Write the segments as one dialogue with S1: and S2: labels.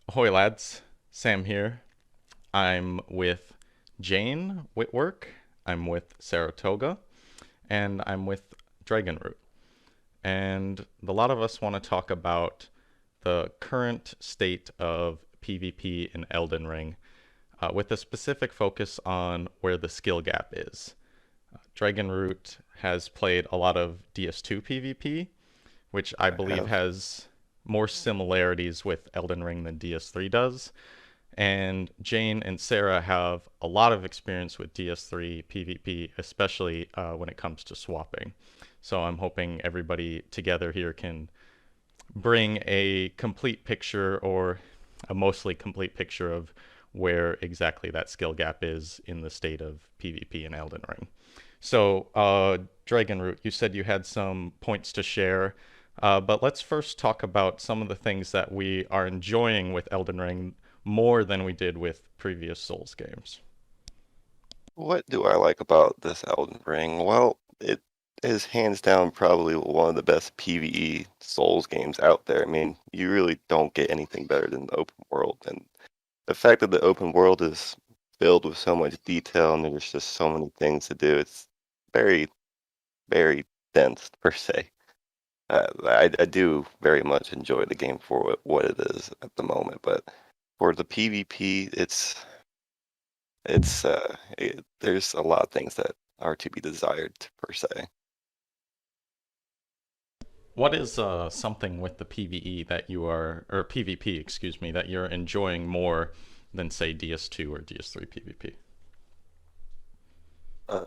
S1: Ahoy, lads. Sam here. I'm with JaneWhitwork. I'm with SaraToga, and I'm with Dragonroot. And a lot of us want to talk about the current state of PvP in Elden Ring, with a specific focus on where the skill gap is. Dragonroot has played a lot of DS2 PvP, which I
S2: I
S1: believe
S2: have.
S1: has more similarities with Elden Ring than DS3 does. And Jane and Sarah have a lot of experience with DS3 PvP, especially when it comes to swapping. So I'm hoping everybody together here can bring a complete picture or a mostly complete picture of where exactly that skill gap is in the state of PvP in Elden Ring. So, Dragonroot, you said you had some points to share, but let's first talk about some of the things that we are enjoying with Elden Ring more than we did with previous Souls games.
S2: What do I like about this Elden Ring? Well, it is hands down probably one of the best PvE Souls games out there. I mean, you really don't get anything better than the open world. And the fact that the open world is filled with so much detail and there's just so many things to do, it's very, very dense per se. I do very much enjoy the game for what it is at the moment, but for the PvP, there's a lot of things that are to be desired per se.
S1: What is something with the PvE that you are, or PvP, excuse me, that you're enjoying more than, say, DS2 or DS3 PvP?
S2: Uh,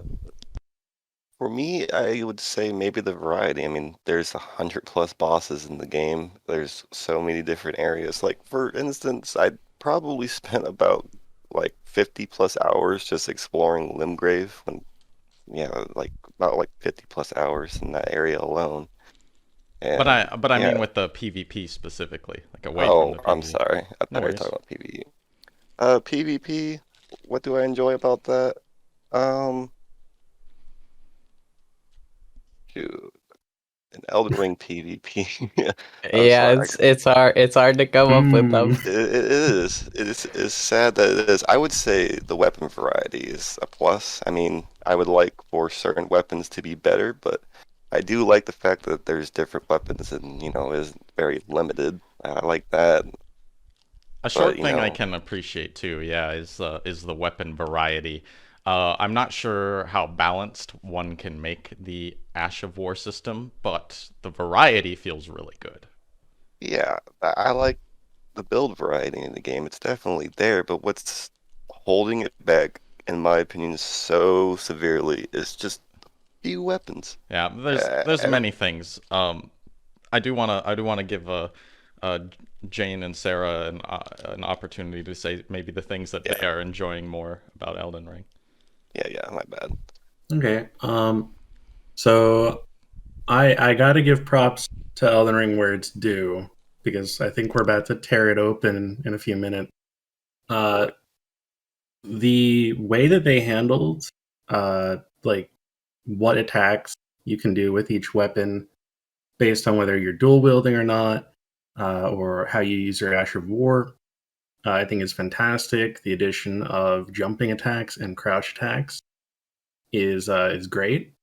S2: for me, I would say maybe the variety. I mean, there's 100 plus bosses in the game. There's so many different areas. Like for instance, I probably spent about like 50 plus hours just exploring Limgrave when yeah, like about like 50 plus hours in that area alone.
S1: But
S2: And
S1: I
S2: yeah,
S1: mean with the PvP specifically, like away from
S2: oh,
S1: the
S2: I'm
S1: PvE.
S2: sorry. I
S1: No
S2: thought we were
S1: worries.
S2: talking about PvE. PvP, what do I enjoy about that? Um, Shoot, an Elden Ring PvP. I'm
S3: Yeah,
S2: sorry.
S3: it's hard to come up with them.
S2: It is. It's sad that it is. I would say the weapon variety is a plus. I mean, I would like for certain weapons to be better, but I do like the fact that there's different weapons and, is very limited. I like that.
S1: A
S2: But,
S1: short thing I can appreciate too, yeah, is the weapon variety. I'm not sure how balanced one can make the Ash of War system, but the variety feels really good.
S2: yeah, I like the build variety in the game. It's definitely there, but what's holding it back, in my opinion, so severely is just few weapons.
S1: Yeah,
S2: Uh,
S1: there's
S2: ev-
S1: many things. I do wanna give Jane and Sarah an opportunity to say maybe the things that they
S2: yeah,
S1: are enjoying more about Elden Ring.
S2: yeah, my bad.
S4: Okay. So I gotta give props to Elden Ring where it's due because I think we're about to tear it open in a few minutes. Uh, the way that they handled, like what attacks you can do with each weapon based on whether you're dual wielding or not, or how you use your Ash of War, I think is fantastic. The addition of jumping attacks and crouch attacks is great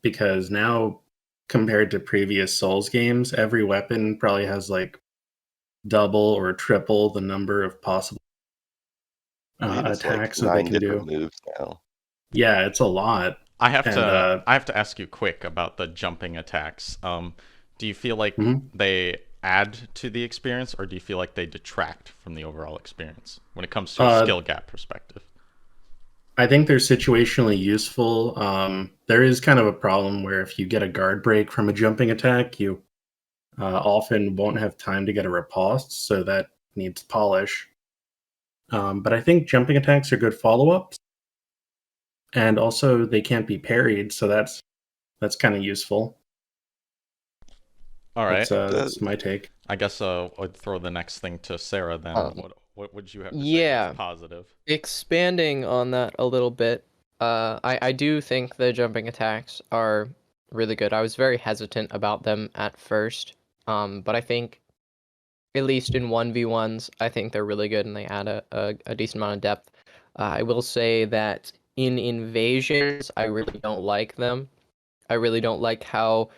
S4: because now compared to previous Souls games, every weapon probably has like double or triple the number of possible
S2: I believe it's like
S4: attacks that they
S2: nine
S4: can
S2: different
S4: do.
S2: moves now.
S4: Yeah, it's a lot. And
S1: I have to ask you quick about the jumping attacks. Do you feel like
S4: mhm.
S1: they add to the experience, or do you feel like they detract from the overall experience when it comes to a
S4: uh,
S1: skill gap perspective?
S4: I think they're situationally useful. There is kind of a problem where if you get a guard break from a jumping attack, you often won't have time to get a riposte, so that needs polish. But I think jumping attacks are good follow ups, and also they can't be parried, so that's kind of useful.
S1: All right.
S2: The,
S4: That's my take.
S1: I guess I'd throw the next thing to Sarah then.
S3: Um,
S1: What would you have to say that's
S3: yeah,
S1: positive?
S3: expanding on that a little bit. I do think the jumping attacks are really good. I was very hesitant about them at first, but I think at least in 1v1s, I think they're really good and they add a decent amount of depth. I will say that in invasions, I really don't like them. I really don't like how,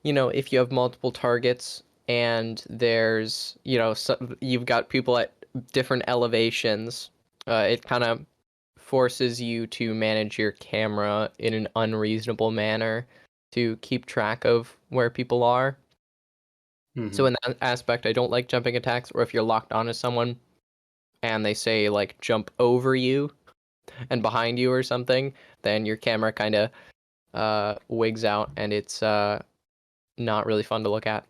S3: if you have multiple targets and there's, you've got people at different elevations, it kind of forces you to manage your camera in an unreasonable manner to keep track of where people are. So in that aspect, I don't like jumping attacks, or if you're locked onto someone and they say like jump over you and behind you or something, then your camera kind of wigs out and it's not really fun to look at.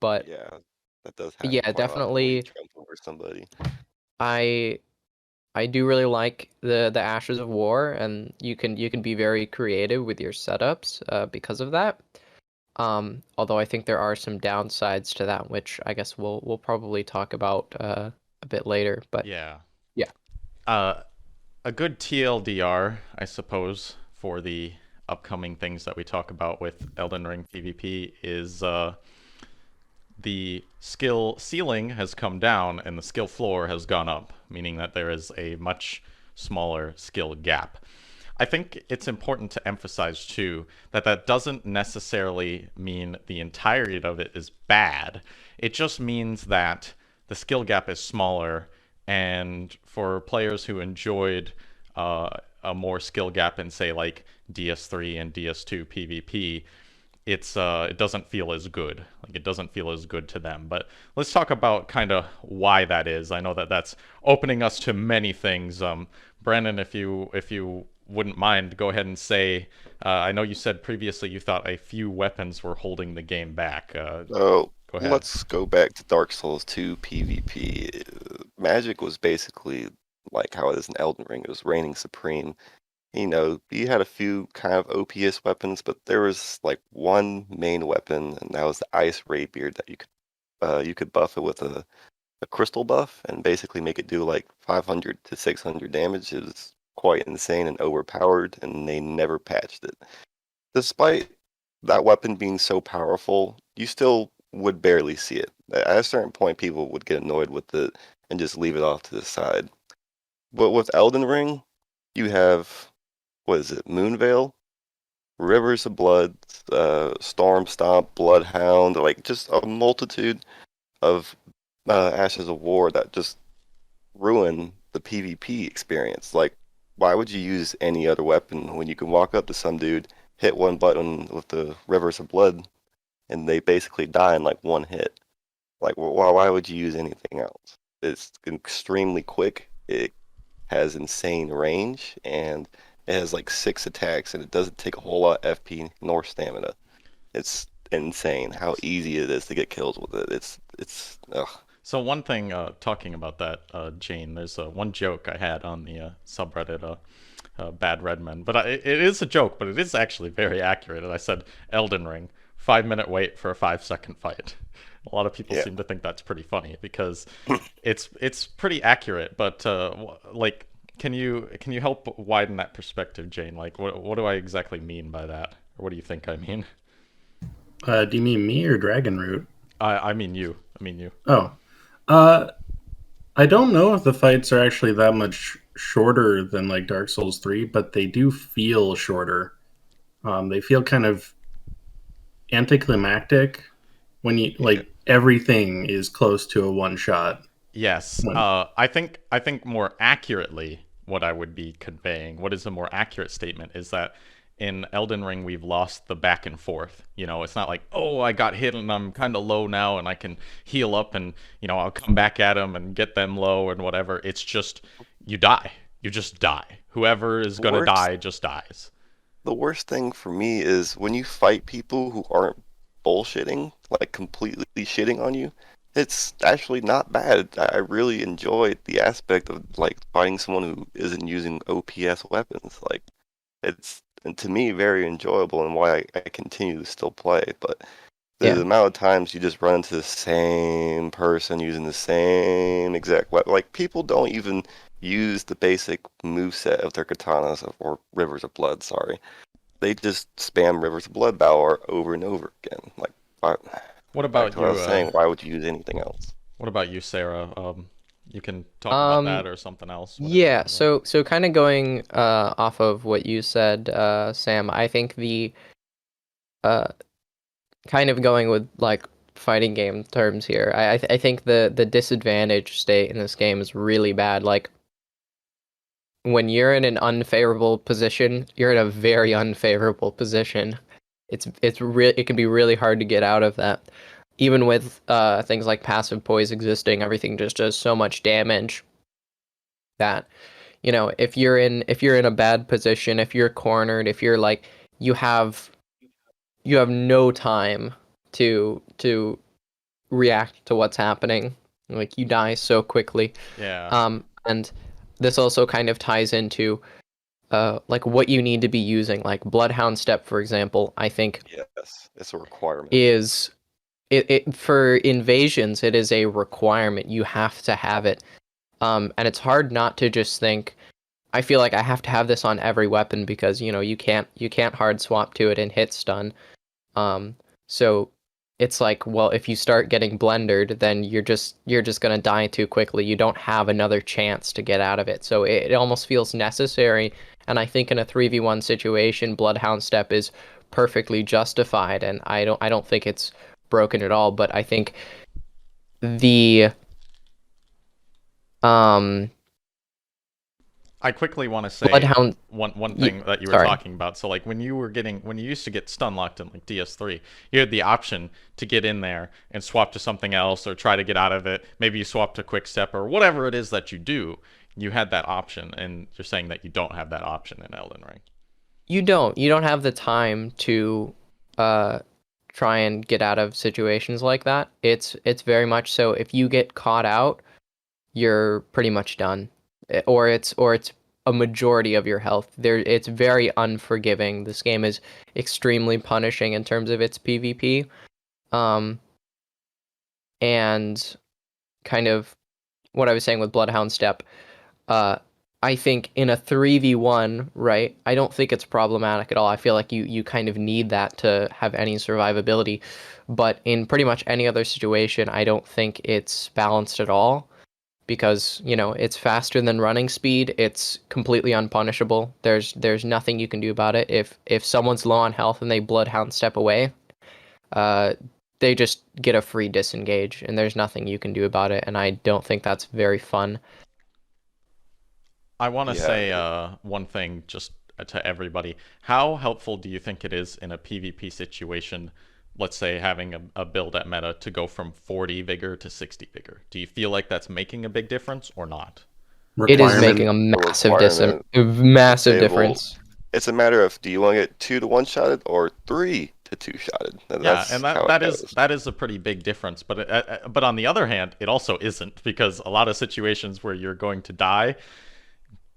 S3: But
S2: Yeah, that does happen
S3: yeah,
S2: quite often when you
S3: definitely
S2: jump over somebody.
S3: I I do really like the Ashes of War, and you can be very creative with your setups because of that. Although I think there are some downsides to that, which I guess we'll probably talk about a bit later. But
S1: Yeah.
S3: yeah,
S1: A good TLDR, I suppose, for the upcoming things that we talk about with Elden Ring PvP is the skill ceiling has come down and the skill floor has gone up, meaning that there is a much smaller skill gap. I think it's important to emphasize too that that doesn't necessarily mean the entirety of it is bad. It just means that the skill gap is smaller, and for players who enjoyed a more skill gap in say like DS3 and DS2 PvP, it doesn't feel as good. Like it doesn't feel as good to them. But let's talk about kind of why that is. I know that that's opening us to many things. Brandon, if you wouldn't mind, go ahead and say. I know you said previously you thought a few weapons were holding the game back.
S2: So
S1: Go ahead.
S2: let's go back to Dark Souls 2 PvP. Magic was basically like how it is in Elden Ring. It was reigning supreme. You had a few kind of OPS weapons, but there was like one main weapon, and that was the Ice Rapier that you could buff it with a crystal buff and basically make it do like 500 to 600 damage. It was quite insane and overpowered, and they never patched it. Despite that weapon being so powerful, you still would barely see it. At a certain point, people would get annoyed with it and just leave it off to the side. But with Elden Ring, you have, what is it, Moonveil, Rivers of Blood, Storm Stomp, Bloodhound, like just a multitude of Ashes of War that just ruin the PvP experience. Like, why would you use any other weapon when you can walk up to some dude, hit one button with the Rivers of Blood, and they basically die in like one hit? Like, why would you use anything else? It's extremely quick. It has insane range, and it has like 6 attacks, and it doesn't take a whole lot of FP nor stamina. It's insane how easy it is to get kills with it. It's ugh.
S1: So one thing, talking about that, Jane, there's one joke I had on the subreddit, Bad Redman, but it is a joke, but it is actually very accurate. And I said, Elden Ring, 5 minute wait for a 5 second fight. A lot of people
S2: Yeah.
S1: seem to think that's pretty funny because it's pretty accurate. But like, can you help widen that perspective, Jane? Like, what do I exactly mean by that, or what do you think I mean?
S4: Do you mean me or Dragon Root?
S1: I mean you. I mean you.
S4: Oh, I don't know if the fights are actually that much shorter than like Dark Souls 3, but they do feel shorter. They feel kind of anticlimactic when you like everything is close to a one shot.
S1: Yes. I think more accurately what I would be conveying, what is a more accurate statement, is that in Elden Ring we've lost the back and forth. It's not like, oh, I got hit and I'm kind of low now and I can heal up and I'll come back at them and get them low and whatever. It's just you die. You just die. Whoever is gonna
S2: Worst
S1: die just dies.
S2: the worst thing for me is when you fight people who aren't bullshitting, like completely shitting on you. It's actually not bad. I really enjoy the aspect of like fighting someone who isn't using OPS weapons. Like it's, and to me, very enjoyable, and why I continue to still play. But the
S3: yeah,
S2: amount of times you just run into the same person using the same exact weapon, like people don't even use the basic move set of their katanas or Rivers of Blood. Sorry, they just spam Rivers of Blood Valor over and over again. Like,
S1: What
S2: back
S1: about
S2: to what I
S1: you?
S2: was saying, why would you use anything else?
S1: What about you, Sarah? You can talk about that or something else. Whatever you
S3: Yeah,
S1: want.
S3: so kind of going off of what you said, Sam, I think the uh kind of going with like fighting game terms here. I think the disadvantage state in this game is really bad. Like when you're in an unfavorable position, you're in a very unfavorable position. It can be really hard to get out of that. Even with things like passive poise existing, everything just does so much damage that if you're in a bad position, if you're cornered, if you're like you have you have no time to react to what's happening. Like you die so quickly.
S1: Yeah.
S3: And this also kind of ties into like what you need to be using. Like Bloodhound Step, for example, I think
S2: Yes, it's a requirement.
S3: is it for invasions, it is a requirement. You have to have it. And it's hard not to just think, I feel like I have to have this on every weapon because you can't hard swap to it and hit stun. So it's like, well, if you start getting blendered, then you're just gonna die too quickly. You don't have another chance to get out of it. So it almost feels necessary. And I think in a 3v1 situation, Bloodhound Step is perfectly justified, and I don't think it's broken at all. But I think the um
S1: I quickly want to say
S3: Bloodhound.
S1: one thing that you were
S3: Sorry.
S1: talking about. So like when you used to get stun locked in like DS3, you had the option to get in there and swap to something else or try to get out of it. Maybe you swap to quick step or whatever it is that you do. You had that option, and you're saying that you don't have that option in Elden Ring.
S3: You don't have the time to uh try and get out of situations like that. It's very much so if you get caught out, you're pretty much done. Or it's a majority of your health. It's very unforgiving. This game is extremely punishing in terms of its PvP. Um and kind of what I was saying with Bloodhound Step, uh I think in a 3v1, right? I don't think it's problematic at all. I feel like you kind of need that to have any survivability. But in pretty much any other situation, I don't think it's balanced at all because, it's faster than running speed. It's completely unpunishable. There's nothing you can do about it. If someone's low on health and they Bloodhound Step away, uh they just get a free disengage and there's nothing you can do about it, and I don't think that's very fun.
S1: I want to
S2: Yeah,
S1: say one thing just to everybody. How helpful do you think it is in a PvP situation, let's say having a build at meta to go from 40 vigor to 60 vigor? Do you feel like that's making a big difference or not?
S3: It is
S4: Requirement.
S3: making a massive
S2: requirement.
S3: massive
S2: They will-
S3: difference.
S2: It's a matter of do you want to get 2 to 1 shotted or 3 to 2 shotted. And
S1: Yeah,
S2: that's
S1: and
S2: how
S1: that
S2: it
S1: is
S2: goes.
S1: that is a pretty big difference. But on the other hand, it also isn't, because a lot of situations where you're going to die,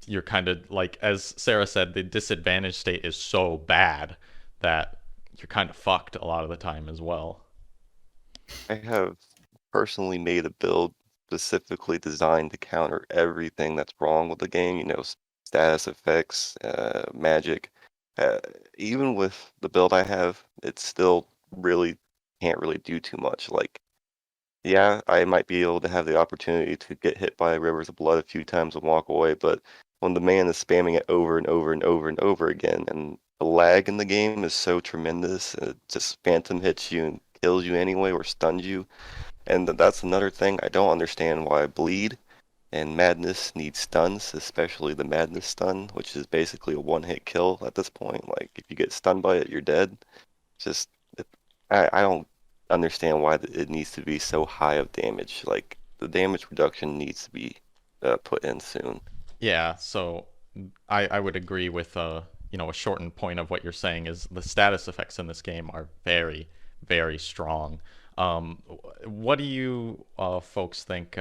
S1: you're kind of like, as Sarah said, the disadvantage state is so bad that you're kind of fucked a lot of the time as well.
S2: I have personally made a build specifically designed to counter everything that's wrong with the game. Status effects, magic. Uh, Even with the build I have, it still really can't really do too much. Like, yeah, I might be able to have the opportunity to get hit by rivers of blood a few times and walk away, but when the man is spamming it over and over and over and over again, and the lag in the game is so tremendous, it just phantom hits you and kills you anyway or stuns you. And that's another thing I don't understand why Bleed and Madness need stuns, especially the Madness stun, which is basically a one-hit kill at this point. Like, if you get stunned by it, you're dead. Just, I don't understand why it needs to be so high of damage. Like, the damage reduction needs to be put in soon.
S1: Yeah, so I would agree with a shortened point of what you're saying is the status effects in this game are very, very strong. What do you folks think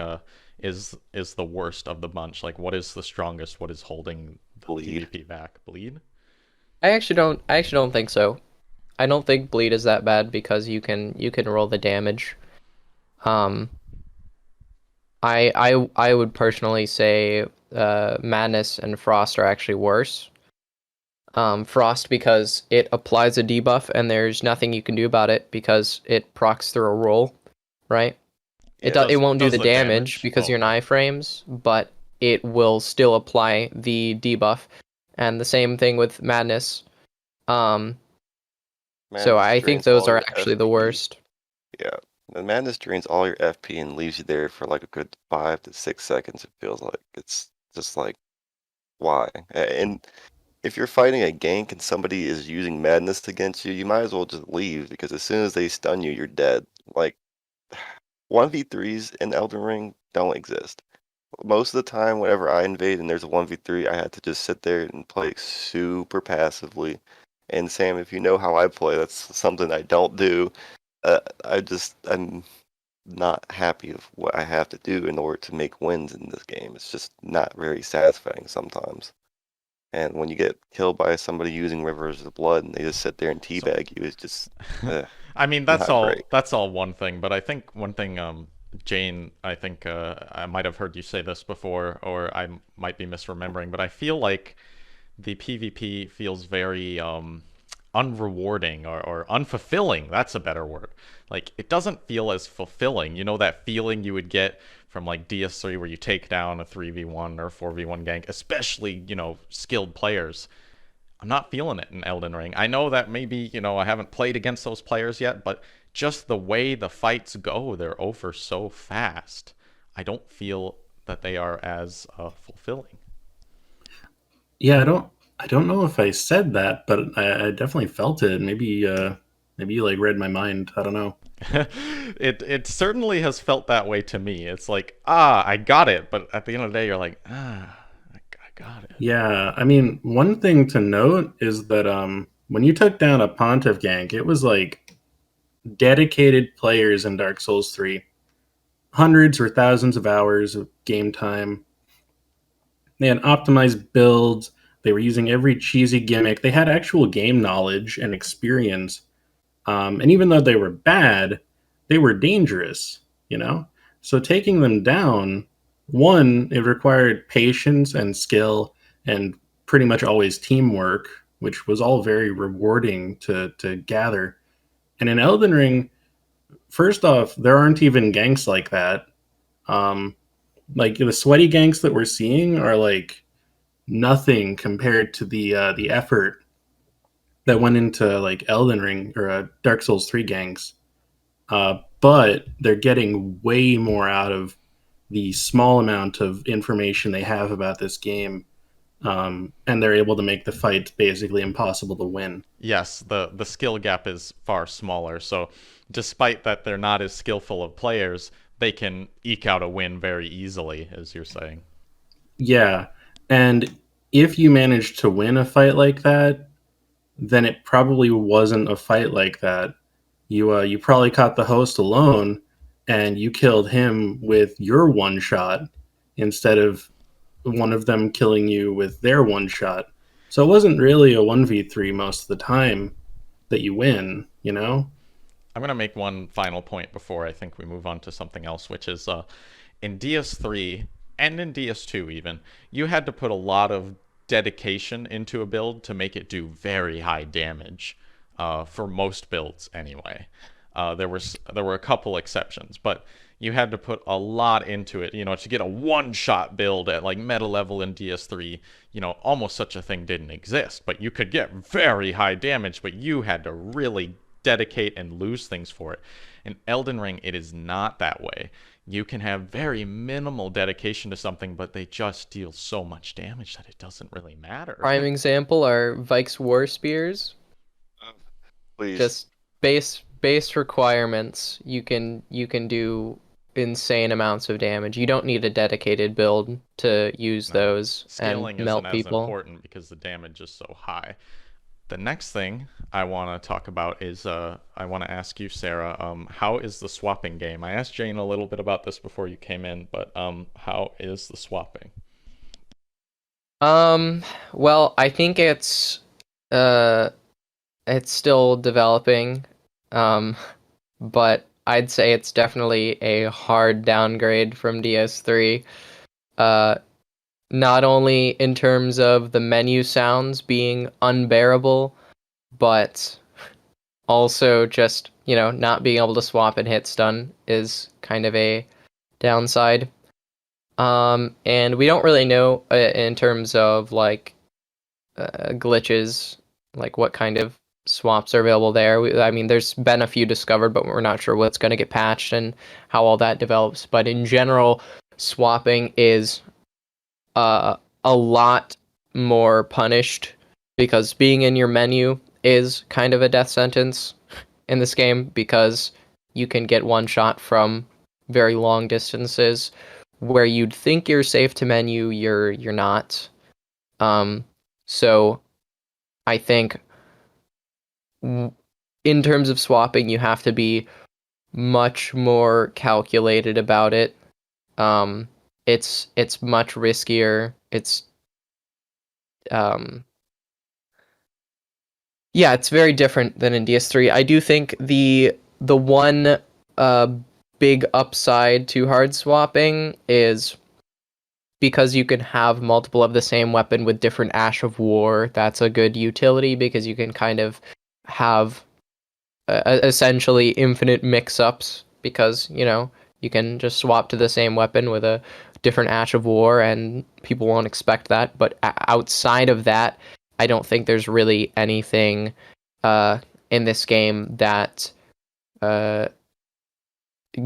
S1: is the worst of the bunch? Like, what is the strongest? What is holding the
S2: Bleed.
S1: PvP back? Bleed?
S3: I actually don't think so. I don't think bleed is that bad because you can roll the damage. Um, I would personally say Madness and Frost are actually worse. Frost because it applies a debuff and there's nothing you can do about it because it procs through a roll, right?
S2: Yeah.
S3: It won't do
S1: Does
S3: the
S1: the
S3: damage
S1: damage?
S3: because
S1: Oh,
S3: you're in
S1: okay.
S3: iframes, but it will still apply the debuff. And the same thing with Madness. Um, so
S2: Madness
S3: I think
S2: drains
S3: those
S2: all
S3: are
S2: your
S3: actually the
S2: FP.
S3: worst.
S2: Yeah. The Madness drains all your FP and leaves you there for like a good 5 to 6 seconds, it feels like. It's just like, why? And if you're fighting a gank and somebody is using Madness against you, you might as well just leave because as soon as they stun you, you're dead. Like, 1v3s in Elden Ring don't exist. Most of the time, whenever I invade and there's a 1v3, I had to just sit there and play super passively. And Sam, if you know how I play, that's something I don't do. I'm not happy with what I have to do in order to make wins in this game. It's just not very satisfying sometimes. And when you get killed by somebody using rivers of blood and they just sit there and
S1: So
S2: teabag you, it's just
S1: I mean,
S2: not great.
S1: that's all one thing, but I think one thing, Jane, I think I might have heard you say this before, or I might be misremembering, but I feel like the PvP feels very unrewarding or unfulfilling. That's a better word. Like it doesn't feel as fulfilling. You know that feeling you would get from like DS3 where you take down a 3v1 or 4v1 gank, especially, skilled players. I'm not feeling it in Elden Ring. I know that maybe, I haven't played against those players yet, but just the way the fights go, they're over so fast. I don't feel that they are as fulfilling.
S4: Yeah, I don't know if I said that, but I definitely felt it. Maybe you like read my mind. I don't know.
S1: It certainly has felt that way to me. It's like, I got it, but at the end of the day, you're like, I got it.
S4: Yeah, I mean, one thing to note is that when you took down a Pontiff gank, it was like dedicated players in Dark Souls 3. Hundreds or thousands of hours of game time. They had optimized builds. They were using every cheesy gimmick. They had actual game knowledge and experience. And even though they were bad, they were dangerous, you know? So taking them down, one, it required patience and skill and pretty much always teamwork, which was all very rewarding to gather. And in Elden Ring, first off, there aren't even ganks like that. Um, like the sweaty ganks that we're seeing are like nothing compared to the effort that went into like Elden Ring or Dark Souls 3 ganks. But they're getting way more out of the small amount of information they have about this game, and they're able to make the fight basically impossible to win.
S1: Yes, the skill gap is far smaller. So, despite that they're not as skillful of players, they can eke out a win very easily, as you're saying.
S4: Yeah, and if you manage to win a fight like that, then it probably wasn't a fight like that. You probably caught the host alone, and you killed him with your one shot instead of one of them killing you with their one shot. So it wasn't really a 1v3 most of the time that you win, you know?
S1: I'm gonna make one final point before I think we move on to something else, which is in DS3 and in DS2 even, you had to put a lot of dedication into a build to make it do very high damage. For most builds, anyway. There were a couple exceptions, but you had to put a lot into it. To get a one-shot build at like meta level in DS3, almost such a thing didn't exist. But you could get very high damage, but you had to really dedicate and lose things for it. In Elden Ring, it is not that way. You can have very minimal dedication to something, but they just deal so much damage that it doesn't really matter.
S3: Prime example are Vike's War Spears.
S2: Please.
S3: Just base requirements. You can do insane amounts of damage. You don't need a dedicated build to use
S1: No,
S3: those and
S1: scaling isn't
S3: melt
S1: as
S3: people.
S1: important because the damage is so high. The next thing I want to talk about is I want to ask you, Sarah, how is the swapping game? I asked Jane a little bit about this before you came in, but how is the swapping?
S3: Well, I think uh it's still developing. Um, but I'd say it's definitely a hard downgrade from DS3. Uh, Not only in terms of the menu sounds being unbearable, but Also, just, not being able to swap and hit stun is kind of a downside. And we don't really know in terms of like glitches, like what kind of swaps are available there. I mean, there's been a few discovered, but we're not sure what's going to get patched and how all that develops. But in general, swapping is a lot more punished because being in your menu is kind of a death sentence in this game because you can get one shot from very long distances where you'd think you're safe to menu, you're not. So I think in terms of swapping, you have to be much more calculated about it. It's much riskier. Um, yeah, it's very different than in DS3. I do think the one uh big upside to hard swapping is because you can have multiple of the same weapon with different Ash of War. That's a good utility because you can kind of have essentially infinite mix-ups because, you can just swap to the same weapon with a different Ash of War and people won't expect that. But outside of that, I don't think there's really anything in this game that uh,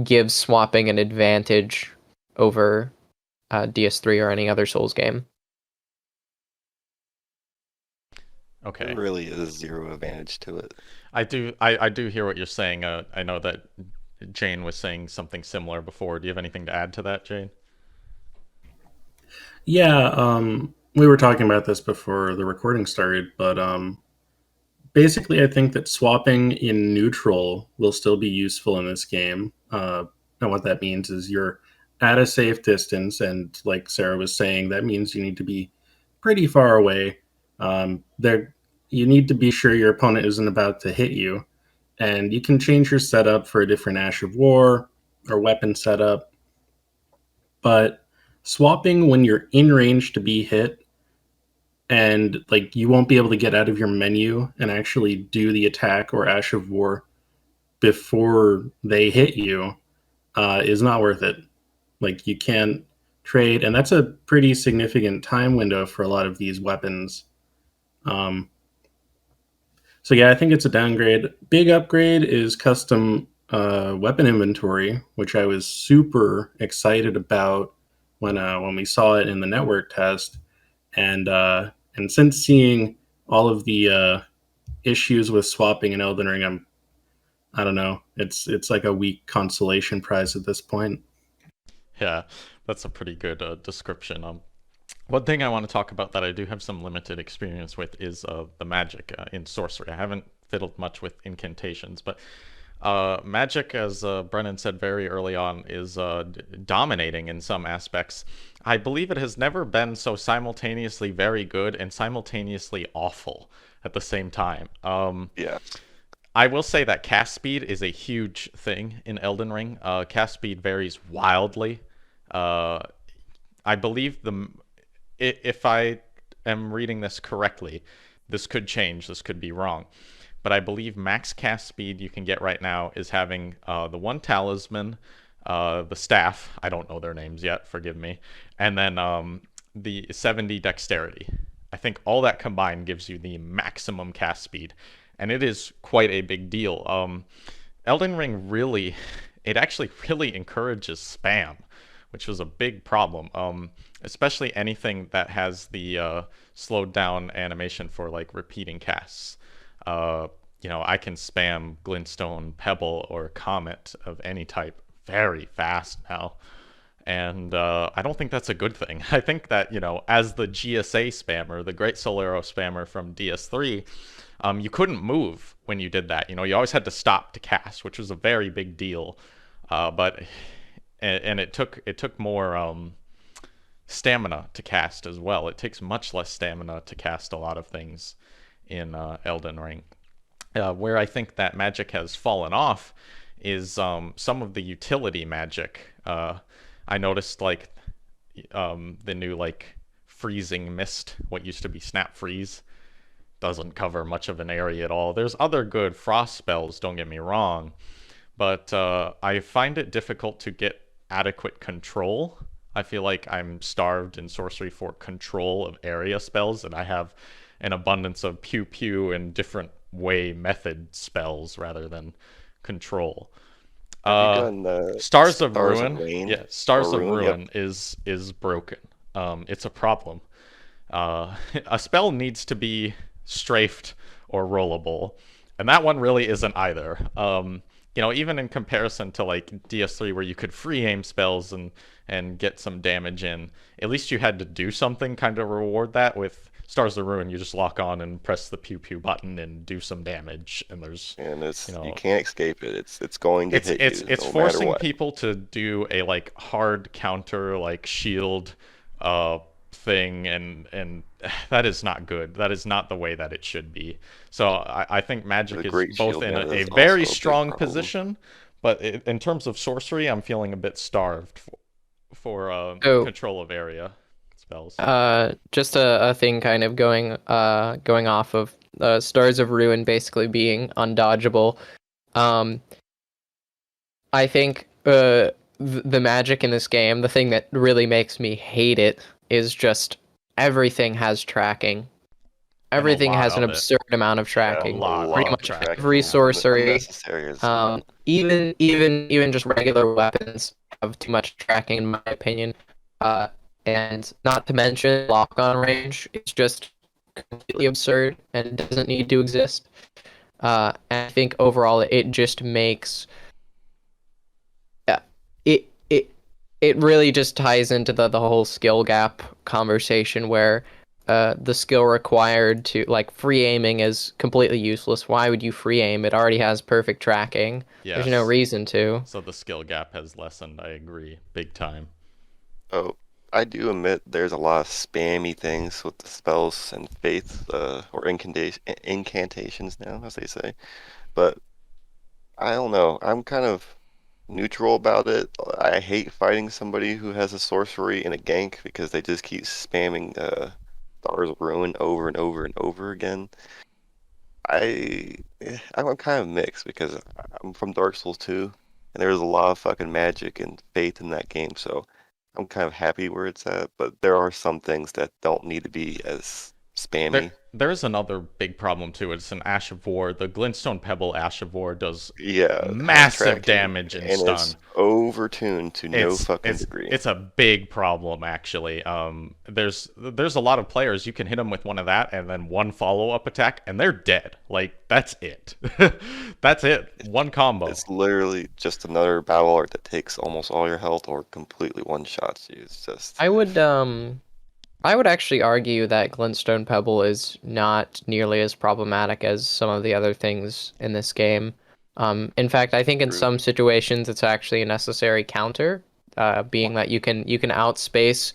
S3: gives swapping an advantage over DS3 or any other Souls game.
S1: Okay.
S2: There really is zero advantage to it.
S1: I do hear what you're saying. I know that Jane was saying something similar before. Do you have anything to add to that, Jane?
S4: Yeah, we were talking about this before the recording started, but basically, I think that swapping in neutral will still be useful in this game. And what that means is you're at a safe distance, and like Sarah was saying, that means you need to be pretty far away. There, you need to be sure your opponent isn't about to hit you, and you can change your setup for a different Ash of War or weapon setup. But swapping when you're in range to be hit and like you won't be able to get out of your menu and actually do the attack or Ash of War before they hit you is not worth it. Like you can't trade, and that's a pretty significant time window for a lot of these weapons. Um, so yeah, I think it's a downgrade. Big upgrade is custom weapon inventory, which I was super excited about when we saw it in the network test, and since seeing all of the issues with swapping in Elden Ring, I don't know. It's like a weak consolation prize at this point.
S1: Yeah, that's a pretty good description. One thing I want to talk about that I do have some limited experience with is the magic in sorcery. I haven't fiddled much with incantations, but magic, as Brennan said very early on, is dominating in some aspects. I believe it has never been so simultaneously very good and simultaneously awful at the same time.
S2: Yeah.
S1: I will say that cast speed is a huge thing in Elden Ring. Cast speed varies wildly. Uh, I believe if I am reading this correctly, this could change. This could be wrong, but I believe max cast speed you can get right now is having the one talisman, the staff. I don't know their names yet. Forgive me. And then the 70 dexterity. I think all that combined gives you the maximum cast speed, and it is quite a big deal. Elden Ring really, it actually really encourages spam, which was a big problem. Especially anything that has the slowed down animation for like repeating casts. I can spam Glintstone, Pebble, or Comet of any type very fast now. And I don't think that's a good thing. I think that, as the GSA spammer, the Great Soul Arrow spammer from DS3, you couldn't move when you did that. You always had to stop to cast, which was a very big deal. But it took more stamina to cast as well. It takes much less stamina to cast a lot of things in Elden Ring. Where I think that magic has fallen off is some of the utility magic. I noticed like the new like freezing mist, what used to be snap freeze, doesn't cover much of an area at all. There's other good frost spells, don't get me wrong, but I find it difficult to get adequate control. I feel like I'm starved in sorcery for control of area spells, and I have an abundance of pew pew and different way method spells rather than control.
S2: Have you done
S1: Stars of
S2: Stars of
S1: Ruin,
S2: Rain?
S1: yeah, Stars
S2: Or
S1: of
S2: Ruin? Yep.
S1: Ruin is broken. It's a problem. A spell needs to be strafed or rollable, and that one really isn't either. Even in comparison to like DS3, where you could free aim spells and get some damage in, at least you had to do something kind of reward that. With Stars of Ruin, you just lock on and press the pew pew button and do some damage, and there's
S2: And
S1: you know
S2: you can't escape it. It's going to
S1: it's
S2: hit
S1: it's
S2: you
S1: it's
S2: no matter
S1: forcing
S2: what.
S1: people to do a like hard counter like shield thing, and that is not good. That is not the way that it should be. So I think Magic
S2: The
S1: is
S2: Great
S1: both
S2: Shield
S1: in
S2: meta
S1: a
S2: is
S1: very
S2: also a big
S1: strong
S2: problem.
S1: position, but in terms of sorcery, I'm feeling a bit starved for
S3: So-
S1: control of area spells.
S3: Just a thing kind of going off of Stars of Ruin basically being undodgeable. I think the magic in this game, the thing that really makes me hate it, is just everything has tracking.
S1: And a
S3: Everything
S1: lot
S3: has an
S1: of it.
S3: absurd amount of
S1: A
S3: tracking.
S1: lot
S3: Pretty
S1: of
S3: much
S1: tracking.
S3: every sorcery,
S2: Unnecessary as well.
S3: even just regular weapons have too much tracking in my opinion. And not to mention lock-on range is just completely absurd and doesn't need to exist. And I think overall it just makes it it it really just ties into the whole skill gap conversation where the skill required to like free aiming is completely useless. Why would you free aim? It already has perfect tracking. There's no
S1: Yes.
S3: reason to.
S1: So the skill gap has lessened. I agree, big time.
S2: Oh, I do admit there's a lot of spammy things with the spells and faith, or incantations now, as they say. But I don't know. I'm kind of neutral about it. I hate fighting somebody who has a sorcery in a gank because they just keep spamming Stars of Ruin over and over and over again. I'm kind of mixed because I'm from Dark Souls 2, and there's a lot of fucking magic and faith in that game, so I'm kind of happy where it's at, but there are some things that don't need to be as spammy.
S1: There's another big problem too. It's an Ash of War. The Glintstone Pebble Ash of War does
S2: Yeah, it has
S1: massive
S2: tracking,
S1: damage and
S2: and
S1: stun.
S2: it's overtuned to no fucking degree.
S1: It's a big problem actually. There's a lot of players you can hit them with one of that and then one follow-up attack and they're dead. Like that's it. That's it. One combo.
S2: It's literally just another battle art that takes almost all your health or completely one-shots you. It's just
S3: I would actually argue that Glintstone Pebble is not nearly as problematic as some of the other things in this game. In fact, I think in
S2: True.
S3: some situations it's actually a necessary counter, being that you can outspace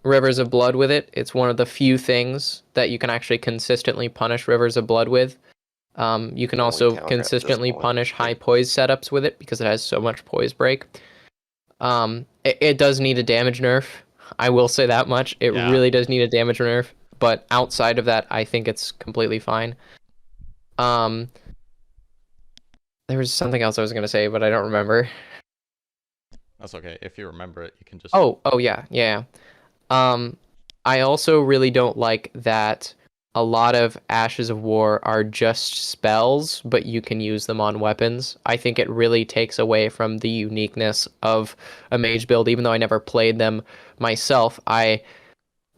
S3: Rivers of Blood with it. It's one of the few things that you can actually consistently punish Rivers of Blood with. You can
S2: Only
S3: also
S2: counter at this
S3: consistently
S2: point,
S3: punish
S2: yeah.
S3: high poise setups with it because it has so much poise break. It does need a damage nerf. I will say that much. It
S1: Yeah.
S3: really does need a damage nerf, but outside of that, I think it's completely fine. There was something else I was gonna say, but I don't remember.
S1: That's okay. If you remember it, you can just
S3: Oh yeah. I also really don't like that a lot of Ashes of War are just spells, but you can use them on weapons. I think it really takes away from the uniqueness of a mage build, even though I never played them myself. I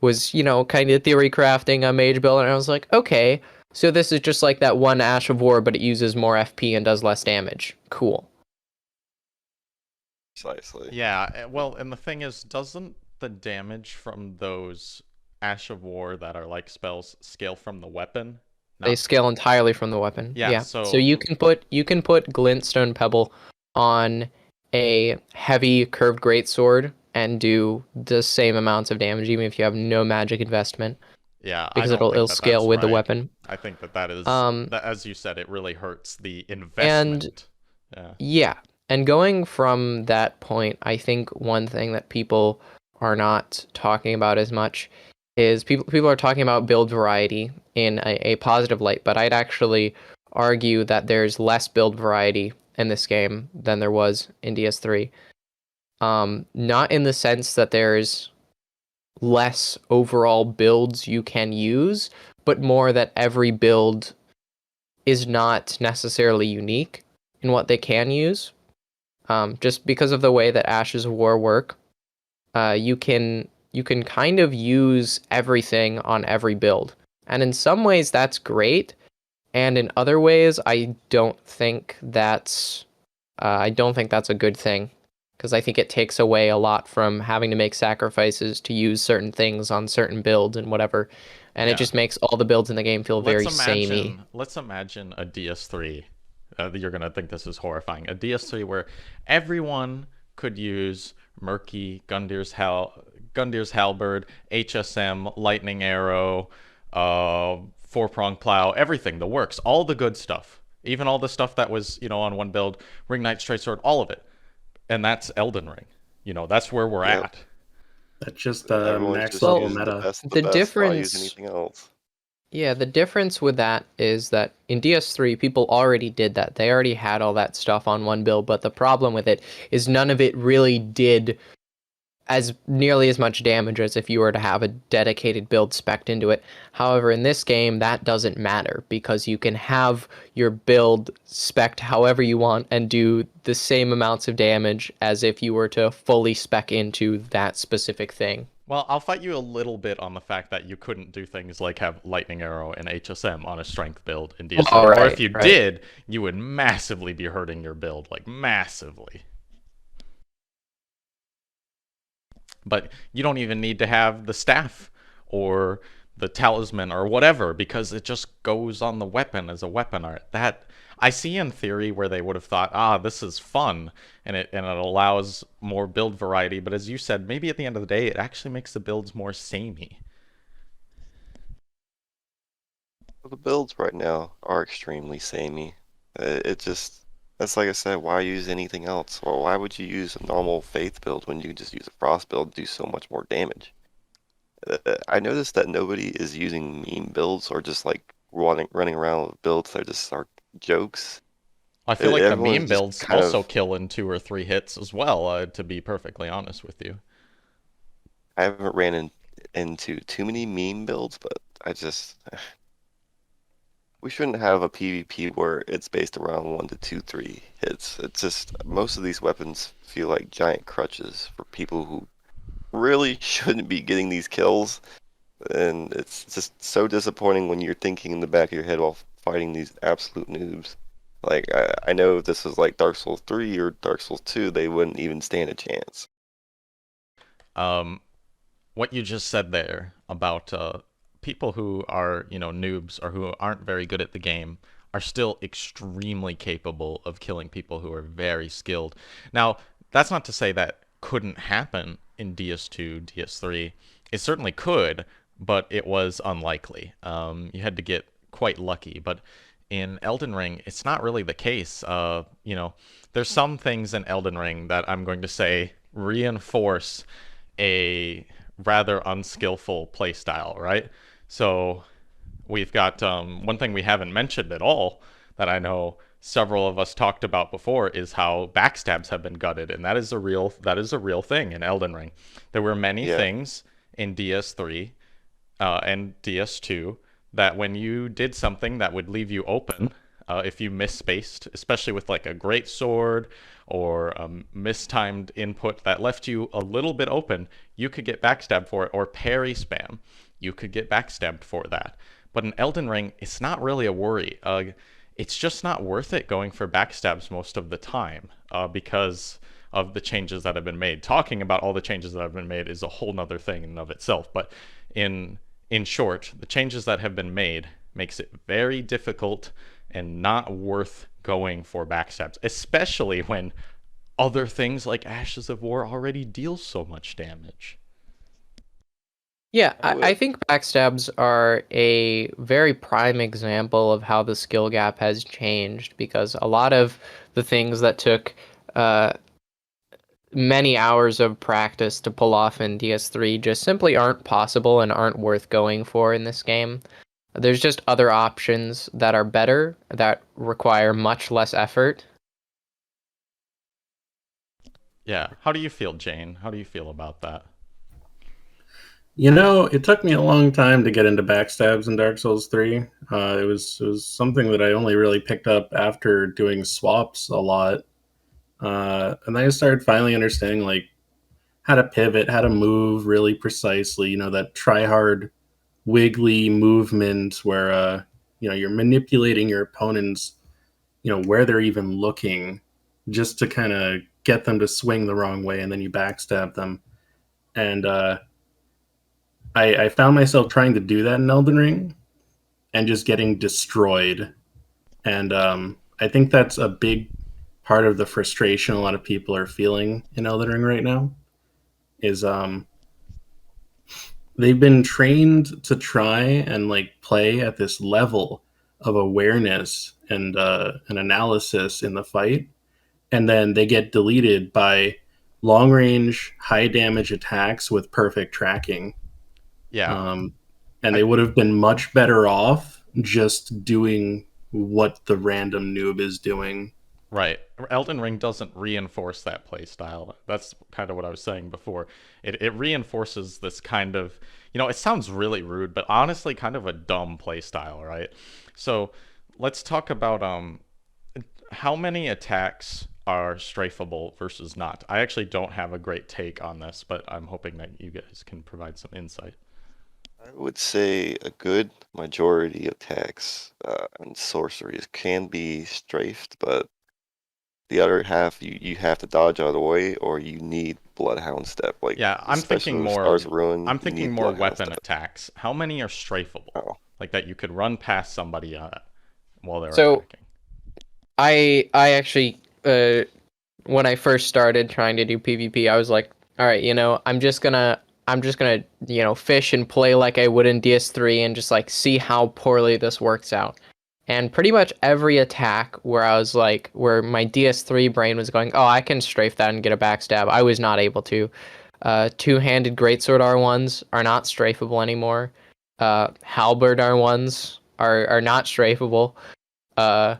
S3: was, kind of theory crafting a mage build, and I was like, okay, so this is just like that one Ash of War, but it uses more FP and does less damage. Cool.
S2: Precisely.
S1: Yeah, well, and the thing is, doesn't the damage from those Ash of War that are like spells scale from the weapon?
S3: They
S1: Not-
S3: scale entirely from the weapon.
S1: Yeah,
S3: So
S1: so-
S3: you can put Glintstone Pebble on a heavy curved greatsword and do the same amounts of damage, even if you have no magic investment,
S1: Yeah,
S3: because
S1: I don't
S3: it'll
S1: think
S3: scale
S1: that's
S3: with the
S1: right.
S3: weapon.
S1: I think that is that, as you said, it really hurts the investment. Yeah.
S3: Yeah, and going from that point, I think one thing that people are not talking about as much is people are talking about build variety in a positive light, but I'd actually argue that there's less build variety in this game than there was in DS3. Not in the sense that there's less overall builds you can use, but more that every build is not necessarily unique in what they can use. Just because of the way that Ashes of War work, you can kind of use everything on every build, and in some ways that's great, and in other ways I don't think that's a good thing, because I think it takes away a lot from having to make sacrifices to use certain things on certain builds and whatever, and it
S1: Yeah.
S3: just makes all the builds in the game feel very
S1: Let's
S3: samey.
S1: imagine. Let's imagine a DS3. You're gonna think this is horrifying. A DS3 where everyone could use Murky, Gundir's Halberd, HSM, Lightning Arrow, Four Prong Plow, everything, the works, all the good stuff, even all the stuff that was on one build, Ring Knight Straight Sword, all of it, and that's Elden Ring. That's where we're
S2: Yep.
S1: at.
S4: That's just
S2: Everyone's
S4: next
S2: just
S4: level
S2: using the
S4: meta.
S2: best of
S3: The
S2: the best, why use
S3: difference-
S2: anything else?
S3: Yeah, the difference with that is that in DS3, people already did that. They already had all that stuff on one build, but the problem with it is none of it really did as nearly as much damage as if you were to have a dedicated build spec'd into it. However, in this game, that doesn't matter, because you can have your build spec'd however you want and do the same amounts of damage as if you were to fully spec into that specific thing.
S1: Well, I'll fight you a little bit on the fact that you couldn't do things like have Lightning Arrow and HSM on a strength build in DS3.
S3: Oh,
S1: Or
S3: right,
S1: if you
S3: right.
S1: did, you would massively be hurting your build, like massively. But you don't even need to have the staff or the talisman or whatever, because it just goes on the weapon as a weapon art. That I see in theory where they would have thought, this is fun, and it allows more build variety. But as you said, maybe at the end of the day, it actually makes the builds more samey.
S2: Well, the builds right now are extremely samey. It just, that's like I said, why use anything else? Well, why would you use a normal Faith build when you can just use a Frost build to do so much more damage? I noticed that nobody is using meme builds or just like running around with builds that just are jokes.
S1: I feel like the
S2: Everyone's
S1: meme
S2: just
S1: builds
S2: kind
S1: also
S2: of,
S1: kill in 2 or 3 hits as well, to be perfectly honest with you.
S2: I haven't into too many meme builds, but I just, we shouldn't have a PvP where it's based around 1 to 2, 3 hits. It's just, most of these weapons feel like giant crutches for people who really shouldn't be getting these kills. And it's just so disappointing when you're thinking in the back of your head while fighting these absolute noobs. Like, I know if this was like Dark Souls 3 or Dark Souls 2, they wouldn't even stand a chance.
S1: What you just said there about people who are, noobs or who aren't very good at the game are still extremely capable of killing people who are very skilled. Now, that's not to say that couldn't happen in DS2, DS3. It certainly could, but it was unlikely. You had to get quite lucky. But in Elden Ring, it's not really the case. There's some things in Elden Ring that I'm going to say reinforce a rather unskillful playstyle, right? So we've got one thing we haven't mentioned at all that I know several of us talked about before is how backstabs have been gutted, and that is a real thing in Elden Ring. There were many
S2: Yeah.
S1: things in DS3 and DS2 that when you did something that would leave you open, if you misspaced, especially with like a great sword or a mistimed input that left you a little bit open, you could get backstabbed for it, or parry spam. You could get backstabbed for that. But in Elden Ring, it's not really a worry. It's just not worth it going for backstabs most of the time because of the changes that have been made. Talking about all the changes that have been made is a whole nother thing in and of itself. But in short, the changes that have been made makes it very difficult and not worth going for backstabs, especially when other things like Ashes of War already deal so much damage.
S3: Yeah,
S2: I
S3: I
S2: would.
S3: think backstabs are a very prime example of how the skill gap has changed, because a lot of the things that took many hours of practice to pull off in DS3 just simply aren't possible and aren't worth going for in this game. There's just other options that are better, that require much less effort.
S1: Yeah. How do you feel, Jane? How do you feel about that?
S4: It took me a long time to get into backstabs in Dark Souls 3. It was something that I only really picked up after doing swaps a lot. And then I started finally understanding like how to pivot, how to move really precisely, that try hard wiggly movement where you're manipulating your opponents, where they're even looking just to kind of get them to swing the wrong way and then you backstab them. And I found myself trying to do that in Elden Ring and just getting destroyed. And I think that's a big part of the frustration a lot of people are feeling in Elden Ring right now is they've been trained to try and like play at this level of awareness and an analysis in the fight, and then they get deleted by long range, high damage attacks with perfect tracking.
S1: Yeah.
S4: And
S1: I
S4: they would have been much better off just doing what the random noob is doing.
S1: Right. Elden Ring doesn't reinforce that play style. That's kind of what I was saying before. It reinforces this kind of, it sounds really rude, but honestly kind of a dumb play style, right? So let's talk about how many attacks are strafable versus not. I actually don't have a great take on this, but I'm hoping that you guys can provide some insight.
S2: I would say a good majority of attacks and sorceries can be strafed, but the other half you have to dodge out of the way, or you need Bloodhound Step. Like
S1: Yeah,
S2: especially with Stars of Ruin,
S1: I'm
S2: you
S1: thinking
S2: need
S1: more
S2: Bloodhound
S1: weapon
S2: Step.
S1: attacks. How many are strafable?
S2: Oh,
S1: Like that you could run past somebody while they're
S3: So
S1: attacking.
S3: I actually when I first started trying to do PvP, I was like, all right, I'm just gonna fish and play like I would in DS3 and just like see how poorly this works out. And pretty much every attack where I was like, where my DS3 brain was going, oh, I can strafe that and get a backstab, I was not able to. Two-handed greatsword R1s are not strafable anymore. Halberd R1s are not strafable. Uh,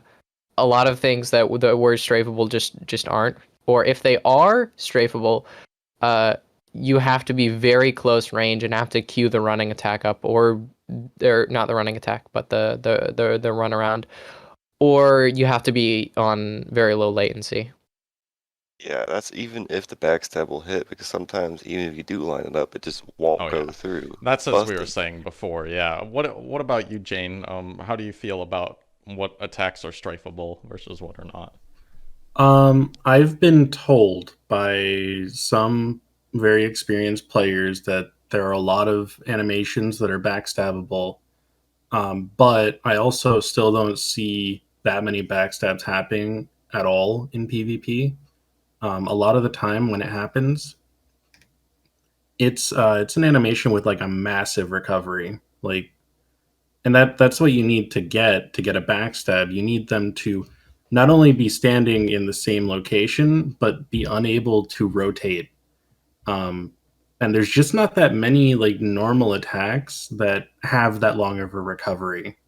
S3: a lot of things that the word strafable just aren't. Or if they are strafable, uh, you have to be very close range and have to queue the running attack up, or not the running attack, but the run around, or you have to be on very low latency.
S2: yeah, that's even if the backstab will hit, because sometimes even if you do line it up, it just won't
S1: Oh
S2: go
S1: yeah,
S2: through.
S1: that's as we were
S2: Busted.
S1: saying before. Yeah. What about you, Jane? How do you feel about what attacks are strafable versus what are not?
S4: I've been told by some very experienced players that there are a lot of animations that are backstabbable, but I also still don't see that many backstabs happening at all in PvP. A lot of the time when it happens, it's an animation with like a massive recovery, like, and that's what you need to get a backstab. You need them to not only be standing in the same location, but be unable to rotate. Um, and there's just not that many like normal attacks that have that long of a recovery.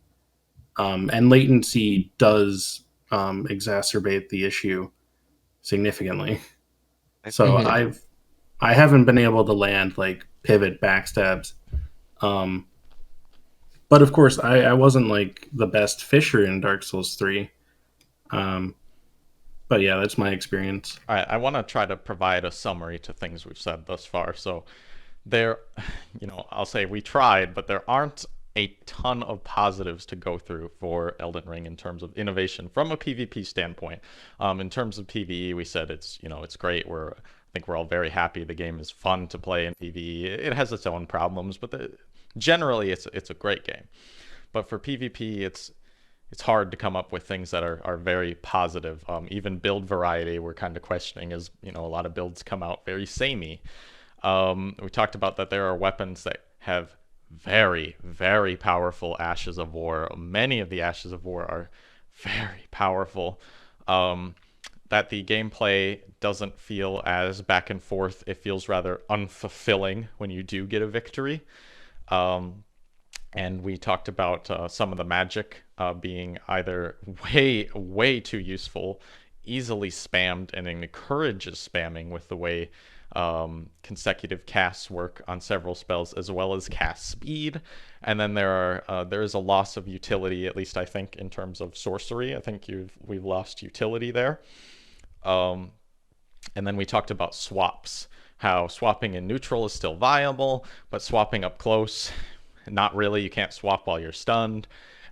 S4: And latency does exacerbate the issue significantly.
S2: I
S4: So
S2: think
S3: Hmm.
S4: I haven't been able to land like pivot backstabs. Um, but of course, I wasn't like the best fisher in Dark Souls 3. Um, but yeah, that's my experience.
S1: All right, I want to try to provide a summary to things we've said thus far. So there, I'll say we tried, but there aren't a ton of positives to go through for Elden Ring in terms of innovation from a PvP standpoint. In terms of PvE, we said it's great. I think we're all very happy. The game is fun to play in PvE. It has its own problems, but generally it's a great game. But for PvP, it's hard to come up with things that are very positive. Even build variety, we're kind of questioning as a lot of builds come out very samey. We talked about that there are weapons that have very, very powerful Ashes of War. Many of the Ashes of War are very powerful. Um, that the gameplay doesn't feel as back and forth. It feels rather unfulfilling when you do get a victory. And we talked about some of the magic being either way too useful, easily spammed, and encourages spamming with the way consecutive casts work on several spells, as well as cast speed. And then there is a loss of utility, at least I think, in terms of sorcery. I think we've lost utility there. And then we talked about swaps, how swapping in neutral is still viable, but swapping up close, not really. You can't swap while you're stunned.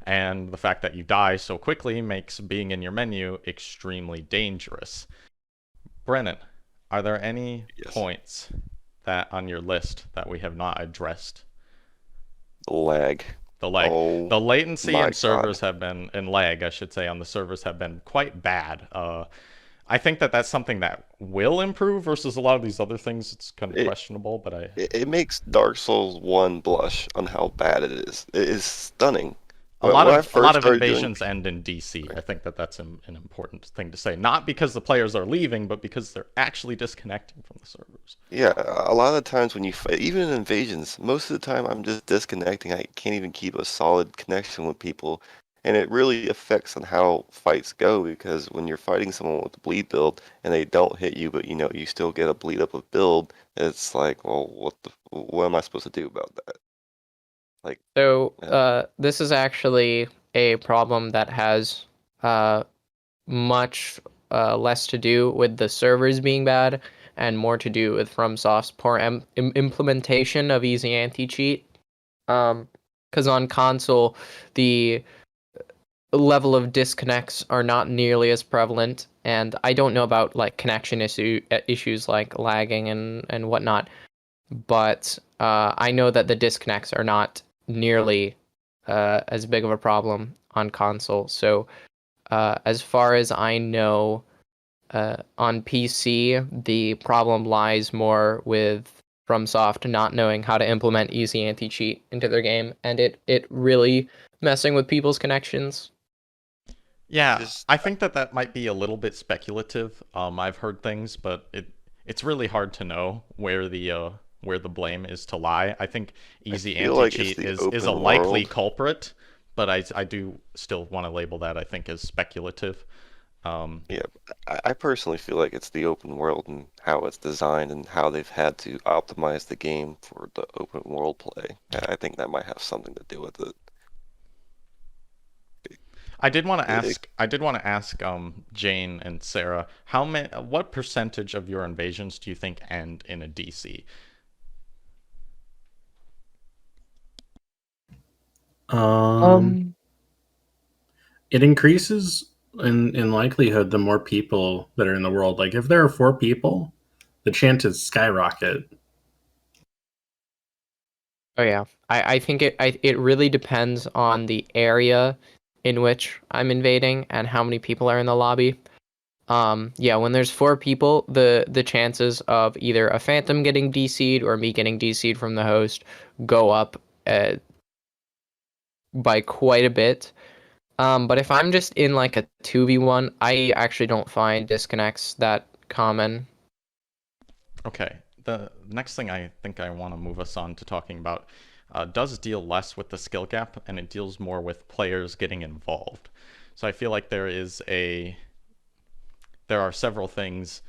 S1: And the fact that you die so quickly makes being in your menu extremely dangerous. Brennan, are there any
S2: Yes.
S1: points that on your list that we have not addressed?
S2: Lag.
S1: The lag.
S2: Oh,
S1: The latency
S2: my
S1: and servers
S2: God.
S1: have been, and lag, I should say, on the servers have been quite bad. I think that that's something that will improve versus a lot of these other things. It's kind of
S2: It-
S1: questionable, but
S2: It makes Dark Souls 1 blush on how bad it is. It is stunning.
S1: a
S2: When
S1: lot
S2: I
S1: of
S2: first started doing
S1: invasions end in DC. I think that that's an important thing to say. Not because the players are leaving, but because they're actually disconnecting from the servers.
S2: Yeah, a lot of the times when you fight, even in invasions, most of the time I'm just disconnecting. I can't even keep a solid connection with people. And it really affects on how fights go because when you're fighting someone with a bleed build and they don't hit you, but you still get a bleed up of build, it's like, well, what am I supposed to do about that? Like,
S3: So
S2: yeah.
S3: this is actually a problem that has much less to do with the servers being bad and more to do with FromSoft's poor implementation of easy anti-cheat. Because on console, the level of disconnects are not nearly as prevalent, and I don't know about like connection issues like lagging and whatnot, but I know that the disconnects are not nearly as big of a problem on console. So as far as I know, on PC, the problem lies more with FromSoft not knowing how to implement easy anti-cheat into their game, and it really messing with people's connections.
S1: Yeah,
S2: Just
S1: I think that that might be a little bit speculative. I've heard things, but it's really hard to know where the blame is to lie. I think
S2: I
S1: easy
S2: feel like it's
S1: anti-cheat
S2: the
S1: is a
S2: open
S1: likely
S2: world.
S1: culprit, but I do still want to label that, I think, as speculative.
S2: Yeah, I personally feel like it's the open world and how it's designed and how they've had to optimize the game for the open world play. I think that might have something to do with it. It-
S1: I did want to ask Jane and Sarah, what percentage of your invasions do you think end in a DC?
S4: Um, it increases in likelihood the more people that are in the world. Like if there are 4 people, the chances skyrocket.
S3: Oh yeah, I think it really depends on the area in which I'm invading and how many people are in the lobby. Yeah, when there's 4 people, the chances of either a phantom getting DC'd or me getting DC'd from the host go up by quite a bit. But if I'm just in like a 2v1, I actually don't find disconnects that common.
S1: Okay, the next thing I think I want to move us on to talking about does deal less with the skill gap, and it deals more with players getting involved. So I feel like there are several things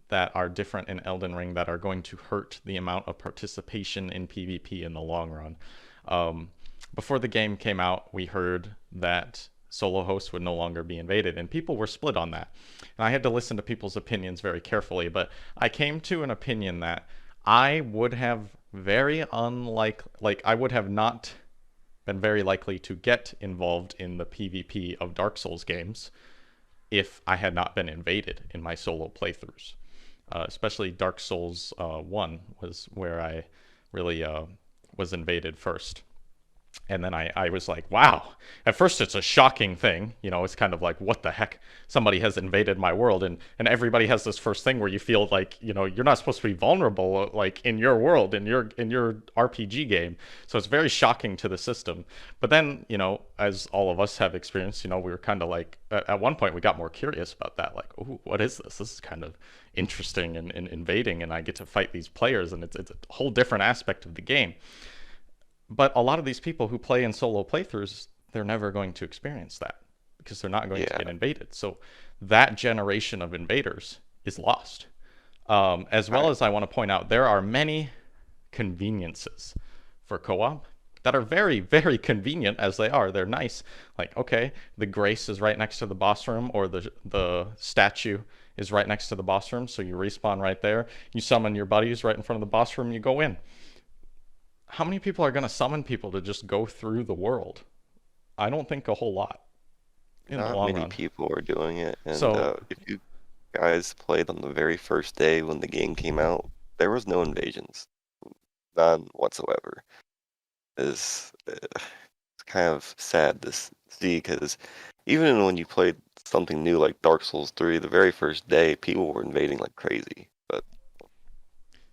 S1: that are different in Elden Ring that are going to hurt the amount of participation in PvP in the long run. Um, Before the game came out, we heard that solo hosts would no longer be invaded, and people were split on that. And I had to listen to people's opinions very carefully, but I came to an opinion that I would have I would have not been very likely to get involved in the PvP of Dark Souls games if I had not been invaded in my solo playthroughs. Especially Dark Souls 1 was where I really was invaded first. And then I was like, wow. At first, it's a shocking thing. It's kind of like, what the heck? Somebody has invaded my world. And everybody has this first thing where you feel like, you're not supposed to be vulnerable, like in your world, in your RPG game. So it's very shocking to the system. But then, as all of us have experienced, we were kind of like, at one point, we got more curious about that. Like, ooh, what is this? This is kind of interesting and invading. And I get to fight these players. And it's a whole different aspect of the game. But a lot of these people who play in solo playthroughs, they're never going to experience that because they're not going to get invaded. So that generation of invaders is lost. As well as I want to point out, there are many conveniences for co-op that are very, very convenient as they are. They're nice. Like, okay, the Grace is right next to the boss room, or the statue is right next to the boss room, so you respawn right there. You summon your buddies right in front of the boss room, you go in. How many people are going to summon people to just go through the world? I don't think a whole lot in the
S2: Not
S1: long
S2: many
S1: run.
S2: people are doing it, and
S1: So
S2: if you guys played on the very first day when the game came out, there was no invasions, none whatsoever. It's kind of sad to see because even when you played something new like Dark Souls 3, the very first day, people were invading like crazy. But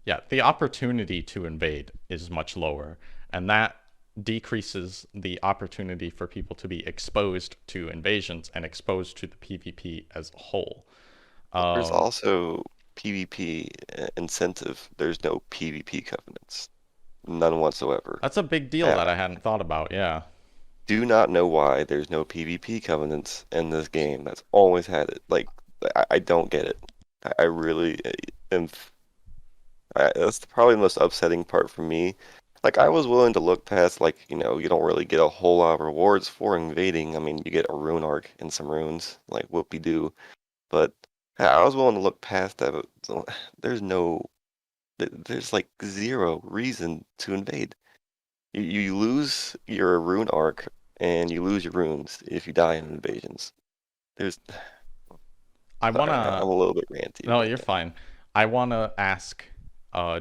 S1: yeah, the opportunity to invade is much lower, and that decreases the opportunity for people to be exposed to invasions and exposed to the PvP as a whole.
S2: there's also PvP incentive. There's no PvP covenants. None whatsoever.
S1: That's a big deal that I hadn't thought about, yeah.
S2: Do not know why there's no PvP covenants in this game. That's always had it. Like, I don't get it. I really am. That's probably the most upsetting part for me. Like, I was willing to look past, like, you don't really get a whole lot of rewards for invading. I mean, you get a rune arc and some runes, like whoopie-doo. But yeah, I was willing to look past that. But there's there's like zero reason to invade. You lose your rune arc and you lose your runes if you die in invasions. There's.
S1: I want
S2: Sorry, I'm
S1: to.
S2: a little bit ranty.
S1: No, you're fine. I want to ask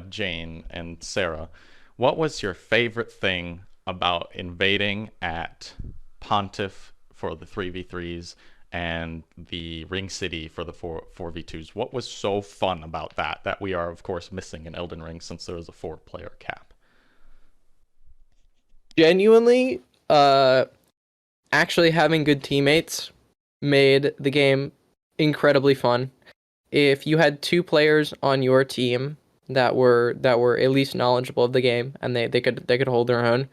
S1: Jane and Sarah, what was your favorite thing about invading at Pontiff for the 3v3s and the Ring City for the 4v2s? What was so fun about that we are, of course, missing in Elden Ring since there is a 4-player cap?
S3: Genuinely, actually having good teammates made the game incredibly fun. If you had 2 players on your team that were at least knowledgeable of the game and they could hold their own,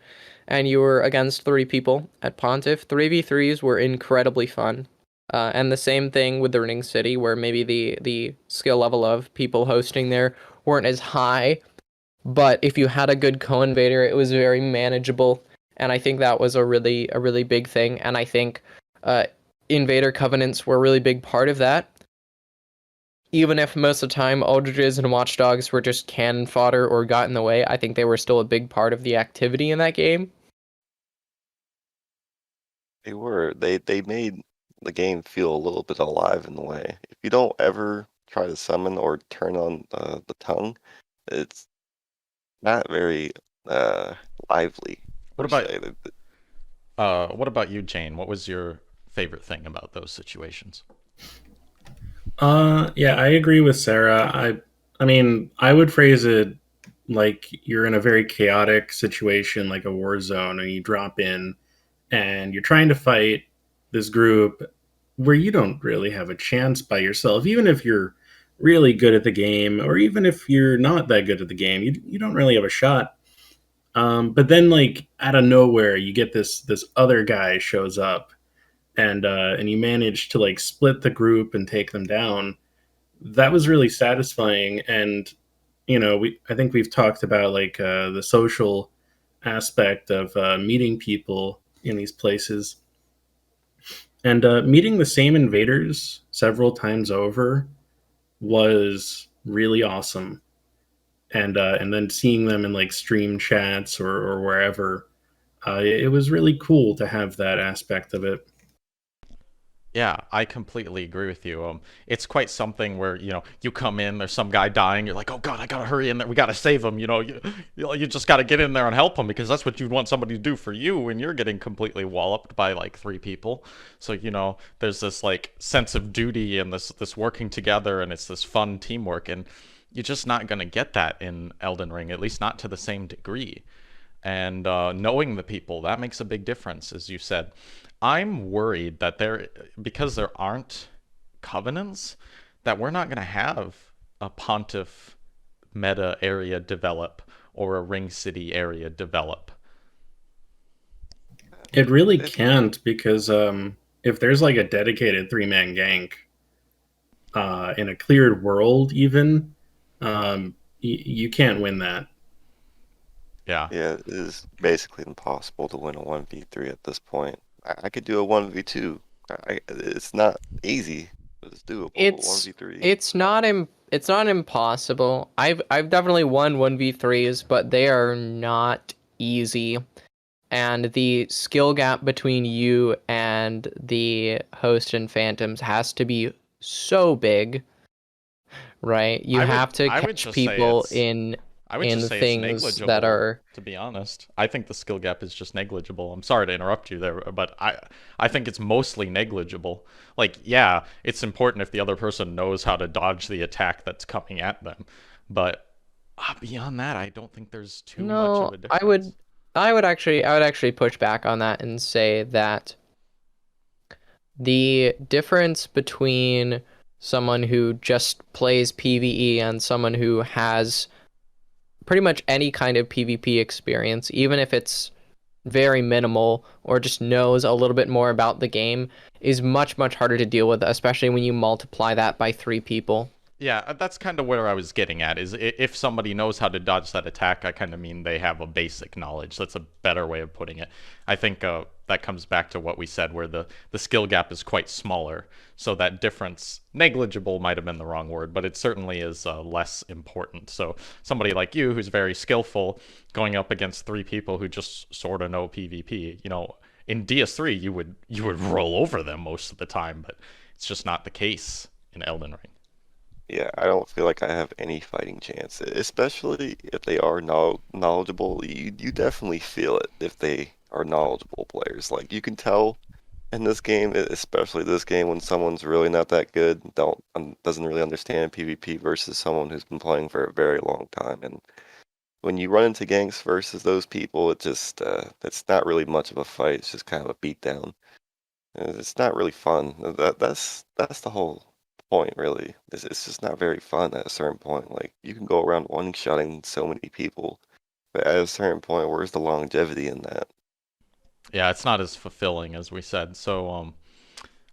S3: and you were against 3 people at Pontiff, 3v3s were incredibly fun. And the same thing with the Ring City, where maybe the skill level of people hosting there weren't as high, but if you had a good co-invader, it was very manageable, and I think that was a really big thing. And I think invader covenants were a really big part of that. Even if most of the time Aldridges and Watchdogs were just cannon fodder or got in the way, I think they were still a big part of the activity in that game.
S2: They were. They made the game feel a little bit alive in a way. If you don't ever try to summon or turn on the tongue, it's not very lively.
S1: What
S2: per
S1: about
S2: se.
S1: what about you, Jane? What was your favorite thing about those situations?
S4: Yeah, I agree with Sarah. I mean, I would phrase it like you're in a very chaotic situation, like a war zone, and you drop in and you're trying to fight this group where you don't really have a chance by yourself, even if you're really good at the game, or even if you're not that good at the game, you don't really have a shot. But then, like out of nowhere, you get this other guy shows up, and you manage to like split the group and take them down. That was really satisfying. And I think we've talked about like the social aspect of meeting people in these places, and meeting the same invaders several times over was really awesome. And then seeing them in like stream chats or wherever, it was really cool to have that aspect of it.
S1: Yeah, I completely agree with you. It's quite something where, you come in, there's some guy dying, you're like, oh God, I gotta hurry in there, we gotta save him. You just gotta get in there and help him because that's what you'd want somebody to do for you when you're getting completely walloped by like three people. So, there's this like sense of duty and this working together, and it's this fun teamwork, and you're just not gonna get that in Elden Ring, at least not to the same degree. And knowing the people, that makes a big difference, as you said. I'm worried that because there aren't covenants, that we're not going to have a Pontiff meta area develop or a Ring City area develop.
S4: It really
S2: If
S4: can't, because if there's like a dedicated three-man gank in a cleared world, even you can't win that.
S1: Yeah.
S2: Yeah, it is basically impossible to win a 1v3 at this point. I could do a 1v2. It's not easy, but it's doable.
S3: It's
S2: 1v3.
S3: it's not impossible. I've definitely won 1v3s, but they are not easy. And the skill gap between you and the host and phantoms has to be so big, right? You have to
S1: I would
S3: catch
S1: just say
S3: people in
S1: it's
S3: things that
S1: negligible,
S3: are.
S1: to be honest. I think the skill gap is just negligible. I'm sorry to interrupt you there, but I think it's mostly negligible. Like, yeah, it's important if the other person knows how to dodge the attack that's coming at them, but beyond that, I don't think there's too much of
S3: No,
S1: a difference.
S3: I would actually push back on that and say that the difference between someone who just plays PvE and someone who has pretty much any kind of PvP experience, even if it's very minimal or just knows a little bit more about the game, is much, much harder to deal with, especially when you multiply that by three people.
S1: Yeah, that's kind of where I was getting at. Is if somebody knows how to dodge that attack, I kind of mean they have a basic knowledge. That's a better way of putting it. I think that comes back to what we said, where the skill gap is quite smaller. So that difference, negligible might have been the wrong word, but it certainly is less important. So somebody like you, who's very skillful, going up against three people who just sort of know PvP, in DS3 you would roll over them most of the time, but it's just not the case in Elden Ring.
S2: Yeah, I don't feel like I have any fighting chance, especially if they are knowledgeable. You definitely feel it if they are knowledgeable players. Like you can tell in this game, especially this game, when someone's really not that good, doesn't really understand PvP versus someone who's been playing for a very long time. And when you run into ganks versus those people, it's not really much of a fight. It's just kind of a beatdown. It's not really fun. That's the whole point, really. It's just not very fun at a certain point. Like you can go around one-shotting so many people, but at a certain point, where's the longevity in that?
S1: Yeah, it's not as fulfilling as we said. So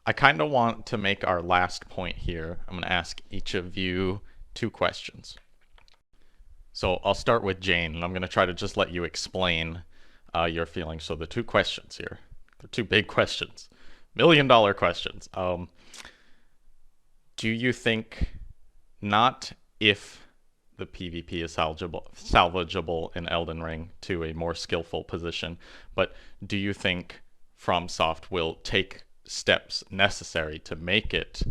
S1: I kind of want to make our last point here. I'm going to ask each of you two questions. So I'll start with Jane, and I'm going to try to just let you explain your feelings. So the two questions here, they're two big questions, $1 million questions. Do you think, not if the PvP is salvageable in Elden Ring to a more skillful position, but do you think FromSoft will take steps necessary to make it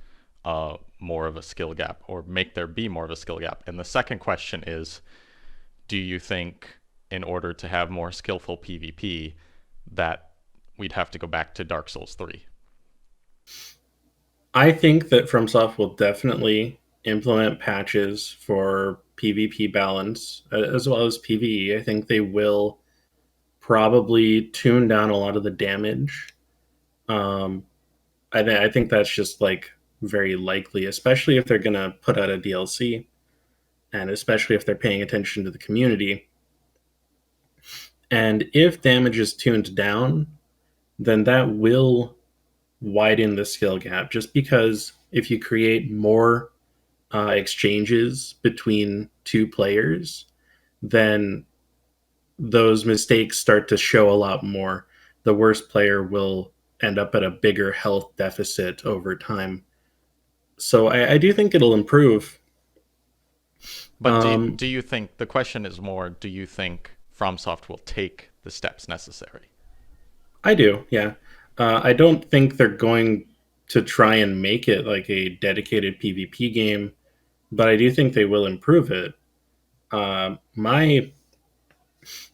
S1: more of a skill gap, or make there be more of a skill gap? And the second question is, do you think in order to have more skillful PvP that we'd have to go back to Dark Souls 3?
S4: I think that FromSoft will definitely implement patches for PvP balance as well as PvE. I think they will probably tune down a lot of the damage. Um, I think that's just like very likely, especially if they're going to put out a DLC, and especially if they're paying attention to the community. And if damage is tuned down, then that will widen the skill gap, just because if you create more exchanges between two players, then those mistakes start to show a lot more. The worst player will end up at a bigger health deficit over time. So I do think it'll improve.
S1: But
S4: Um,
S1: do you think, the question is more, do you think FromSoft will take the steps necessary?
S4: I do, yeah. I don't think they're going to try and make it like a dedicated PvP game, but I do think they will improve it. My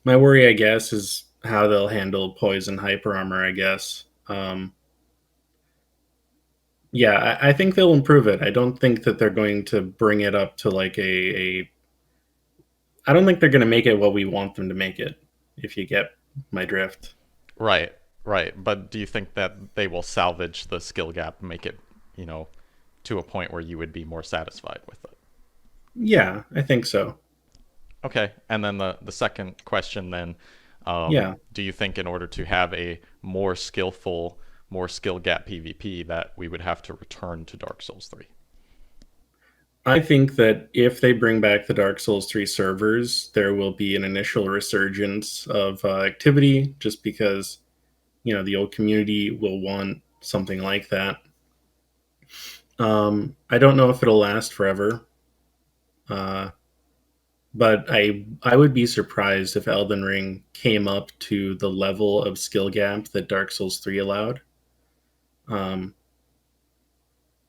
S4: worry, I guess, is how they'll handle poison hyper armor. I guess. Yeah, I think they'll improve it. I don't think that they're going to bring it up to like a. I don't think they're going to make it what we want them to make it. If you get my drift.
S1: Right, right. But do you think that they will salvage the skill gap and make it, you know, to a point where you would be more satisfied with it?
S4: Yeah, I think so.
S1: Okay, and then the second question then,
S4: Yeah,
S1: do you think in order to have a more skillful, more skill gap PvP that we would have to return to Dark Souls 3?
S4: I think that if they bring back the Dark Souls 3 servers, there will be an initial resurgence of activity just because, the old community will want something like that. I don't know if it'll last forever, uh, but I would be surprised if Elden Ring came up to the level of skill gap that Dark Souls 3 allowed. Um,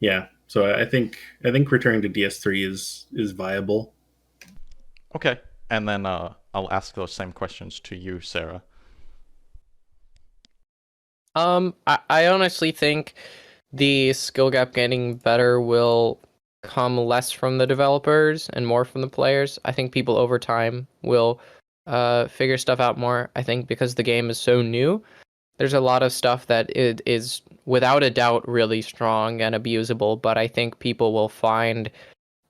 S4: yeah, so I think returning to DS3 is viable.
S1: Okay, and then I'll ask those same questions to you, Sarah.
S3: I honestly think the skill gap getting better will come less from the developers and more from the players. I think people over time will figure stuff out more. I think because the game is so new, there's a lot of stuff that it is without a doubt really strong and abusable, but I think people will find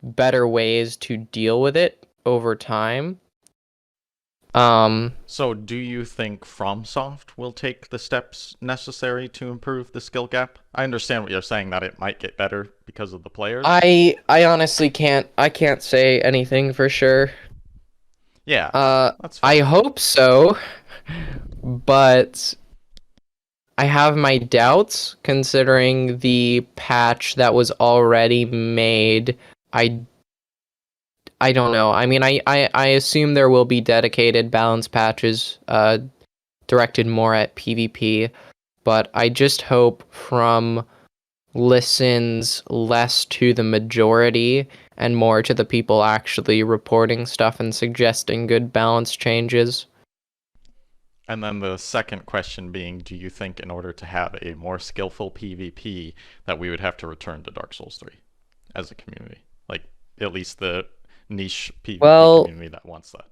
S3: better ways to deal with it over time.
S1: So do you think FromSoft will take the steps necessary to improve the skill gap? I understand what you're saying, that it might get better because of the players.
S3: I honestly can't say anything for sure.
S1: Yeah, that's
S3: I
S1: fair.
S3: hope so, but I have my doubts considering the patch that was already made. I don't know. I mean, I assume there will be dedicated balance patches directed more at PvP, but I just hope From listens less to the majority and more to the people actually reporting stuff and suggesting good balance changes.
S1: And then the second question being, do you think in order to have a more skillful PvP that we would have to return to Dark Souls 3 as a community? Like, at least the niche PvP
S3: Well,
S1: community that wants that.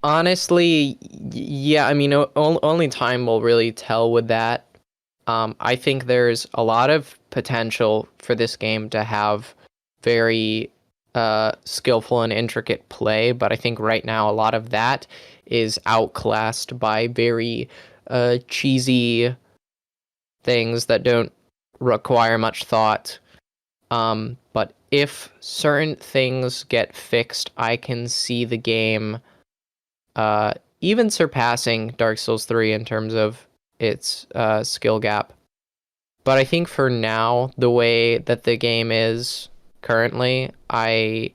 S3: honestly, yeah, I mean, only time will really tell with that. I think there's a lot of potential for this game to have very skillful and intricate play, but I think right now a lot of that is outclassed by very cheesy things that don't require much thought. But if certain things get fixed, I can see the game even surpassing Dark Souls 3 in terms of its skill gap. But I think for now, the way that the game is currently, I'm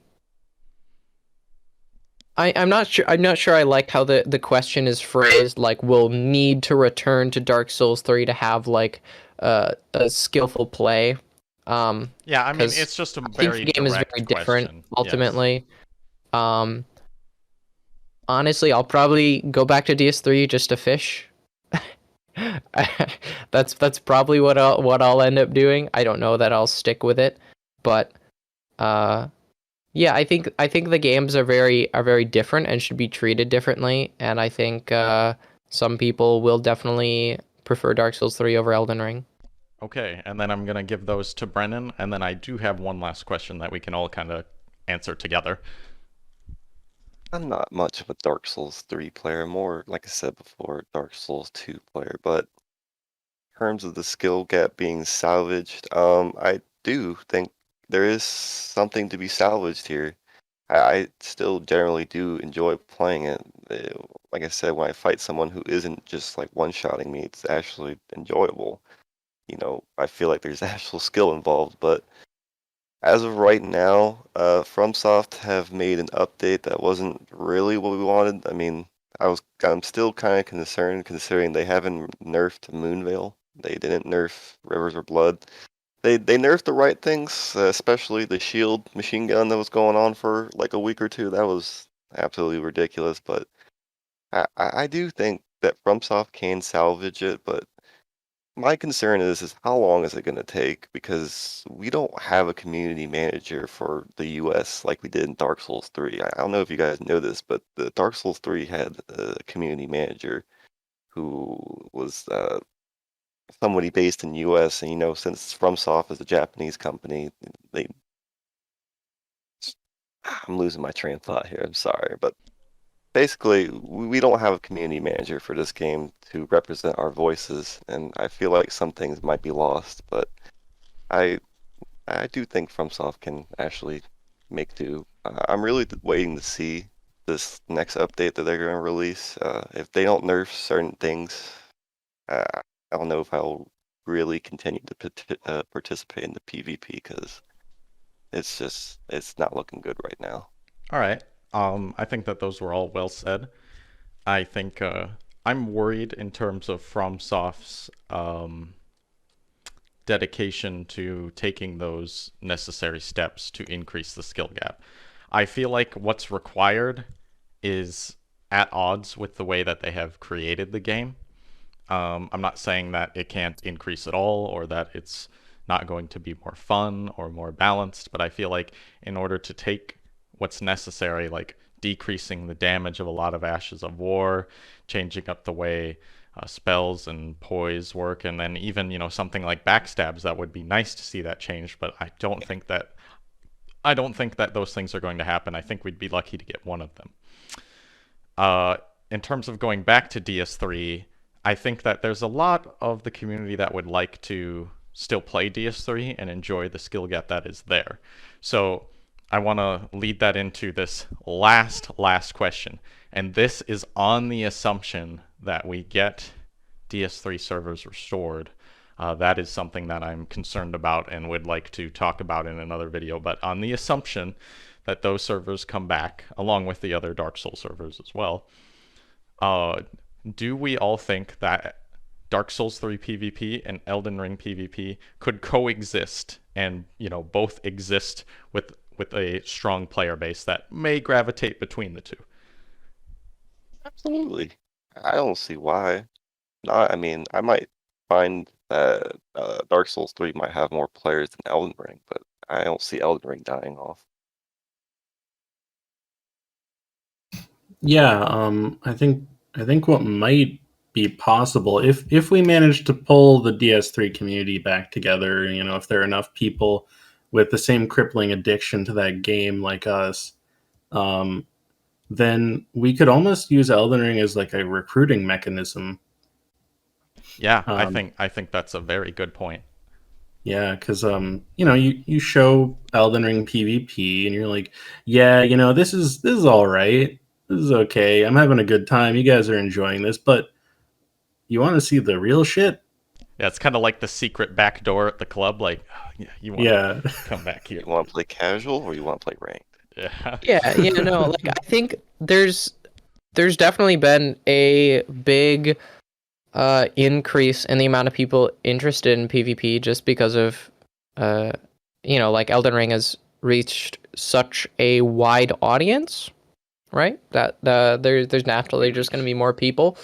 S3: not sure. I'm not sure. I like how the question is phrased. Like, we'll need to return to Dark Souls 3 to have like a skillful play.
S1: Yeah, I mean,
S3: Because
S1: it's just a
S3: I think
S1: very
S3: the game is very
S1: direct
S3: different
S1: question. Yes.
S3: ultimately. Um, honestly, I'll probably go back to DS3 just to fish. That's probably what I'll end up doing. I don't know that I'll stick with it, but uh yeah, I think the games are very different and should be treated differently, and I think some people will definitely prefer Dark Souls 3 over Elden Ring.
S1: Okay, and then I'm going to give those to Brennan, and then I do have one last question that we can all kind of answer together.
S2: I'm not much of a Dark Souls 3 player, more, like I said before, Dark Souls 2 player, but in terms of the skill gap being salvaged, I do think there is something to be salvaged here. I still generally do enjoy playing it. Like I said, when I fight someone who isn't just like one-shotting me, it's actually enjoyable. I feel like there's actual skill involved, but as of right now, FromSoft have made an update that wasn't really what we wanted. I mean, I'm still kind of concerned considering they haven't nerfed Moonveil. They didn't nerf Rivers of Blood. they nerfed the right things, especially the shield machine gun that was going on for like a week or two. That was absolutely ridiculous. But I do think that FromSoft can salvage it, but my concern is how long is it going to take? Because we don't have a community manager for the US like we did in Dark Souls 3. I don't know if you guys know this, but the Dark Souls 3 had a community manager who was somebody based in US, and since FromSoft is a Japanese company, they I'm losing my train of thought here. I'm sorry, but basically, we don't have a community manager for this game to represent our voices, and I feel like some things might be lost, but I I do think FromSoft can actually make do. I'm really waiting to see this next update that they're going to release. If they don't nerf certain things, I don't know if I'll really continue to participate in the PvP because it's not looking good right now.
S1: All right. I think that those were all well said. I think I'm worried in terms of FromSoft's dedication to taking those necessary steps to increase the skill gap. I feel like what's required is at odds with the way that they have created the game. I'm not saying that it can't increase at all or that it's not going to be more fun or more balanced, but I feel like in order to take what's necessary, like decreasing the damage of a lot of Ashes of War, changing up the way spells and poise work, and then even something like backstabs, that would be nice to see that changed, but I don't think that those things are going to happen. I think we'd be lucky to get one of them. In terms of going back to DS3, I think that there's a lot of the community that would like to still play DS3 and enjoy the skill gap that is there. So I want to lead that into this last question. And this is on the assumption that we get DS3 servers restored. That is something that I'm concerned about and would like to talk about in another video. But on the assumption that those servers come back, along with the other Dark Souls servers as well, do we all think that Dark Souls 3 PvP and Elden Ring PvP could coexist and both exist with a strong player base that may gravitate between the two?
S2: Absolutely. I don't see why not. I mean, I might find that Dark Souls 3 might have more players than Elden Ring, but I don't see Elden Ring dying off.
S4: Yeah, I think what might be possible if we manage to pull the DS3 community back together, if there are enough people with the same crippling addiction to that game like us, then we could almost use Elden Ring as like a recruiting mechanism.
S1: Yeah, I think that's a very good point.
S4: Yeah, because you show Elden Ring PvP and you're like, yeah, this is all right. This is okay. I'm having a good time. You guys are enjoying this, but you want to see the real shit?
S1: Yeah, it's kind of like the secret back door at the club. Like, you want to come back here?
S2: You want to play casual or you want to play ranked?
S1: Yeah.
S3: Yeah, like I think there's definitely been a big increase in the amount of people interested in PvP just because of like Elden Ring has reached such a wide audience, right? That there's naturally just going to be more people.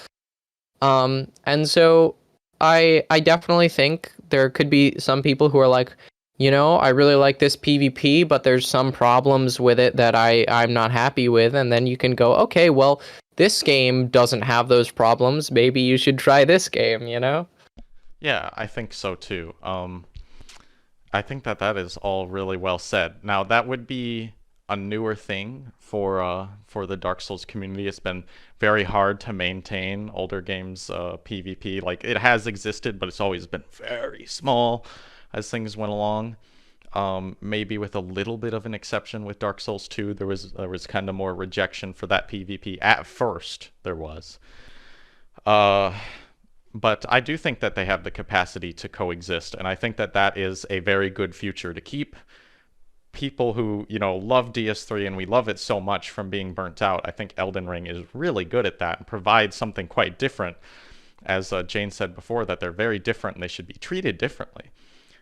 S3: And so I definitely think there could be some people who are like, I really like this PvP, but there's some problems with it that I'm not happy with. And then you can go, okay, well, this game doesn't have those problems. Maybe you should try this game,
S1: Yeah, I think so too. I think that is all really well said. Now, that would be a newer thing for the Dark Souls community. It's been very hard to maintain older games PvP. Like, it has existed, but it's always been very small as things went along. Maybe with a little bit of an exception with Dark Souls 2, there was kind of more rejection for that PvP at first. There was. But I do think that they have the capacity to coexist, and I think that is a very good future to keep people who, love DS3 and we love it so much from being burnt out. I think Elden Ring is really good at that and provides something quite different. As Jane said before, that they're very different and they should be treated differently.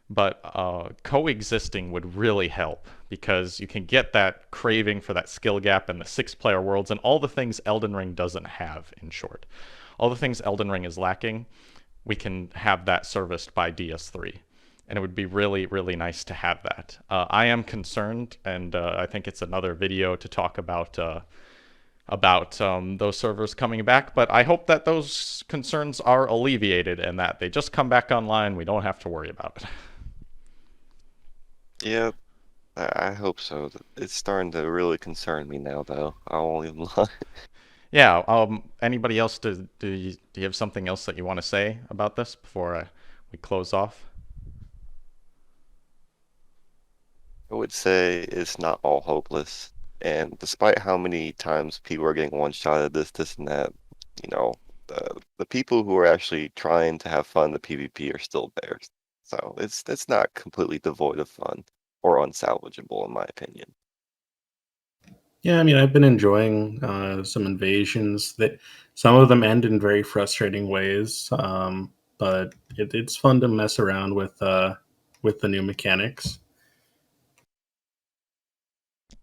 S1: but coexisting would really help because you can get that craving for that skill gap and the 6-player worlds and all the things Elden Ring doesn't have, in short. All the things Elden Ring is lacking, we can have that serviced by DS3. And it would be really, really nice to have that. I am concerned, and I think it's another video to talk about those servers coming back, but I hope that those concerns are alleviated and that they just come back online. We don't have to worry about it.
S2: Yeah, I hope so. It's starting to really concern me now, though. I won't even lie.
S1: Yeah. Anybody else? Do you have something else that you want to say about this before we close off?
S2: I would say it's not all hopeless. And despite how many times people are getting one-shotted, this and that, you know, the people who are actually trying to have fun, the PvP, are still there. So it's not completely devoid of fun or unsalvageable, in my opinion.
S4: Yeah, I mean, I've been enjoying some invasions. That some of them end in very frustrating ways, but it's fun to mess around with the new mechanics.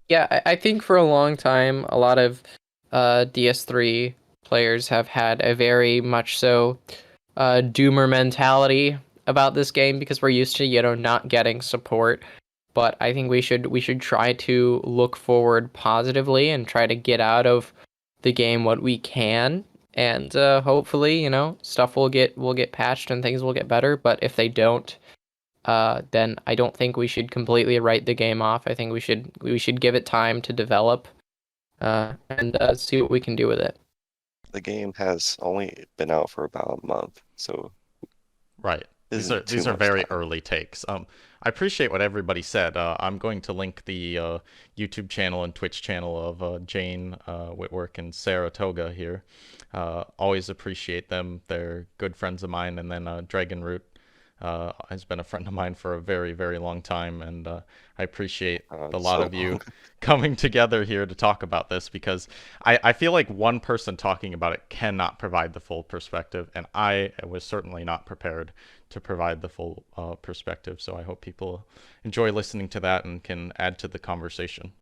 S3: Yeah, I think for a long time, a lot of DS3 players have had a very much so doomer mentality about this game because we're used to, not getting support. But I think we should try to look forward positively and try to get out of the game what we can. And hopefully, stuff will get patched and things will get better. But if they don't, then I don't think we should completely write the game off. I think we should give it time to develop, and see what we can do with it.
S2: The game has only been out for about a month, so
S1: Right.
S2: isn't too
S1: These are
S2: much
S1: very
S2: time.
S1: early takes. I appreciate what everybody said. I'm going to link the YouTube channel and Twitch channel of Jane Whitwork and SaraToga here. Always appreciate them. They're good friends of mine. And then Dragon Root has been a friend of mine for a very, very long time, and I appreciate a lot
S2: So
S1: of you coming together here to talk about this because I feel like one person talking about it cannot provide the full perspective, and I was certainly not prepared to provide the full perspective. So I hope people enjoy listening to that and can add to the conversation.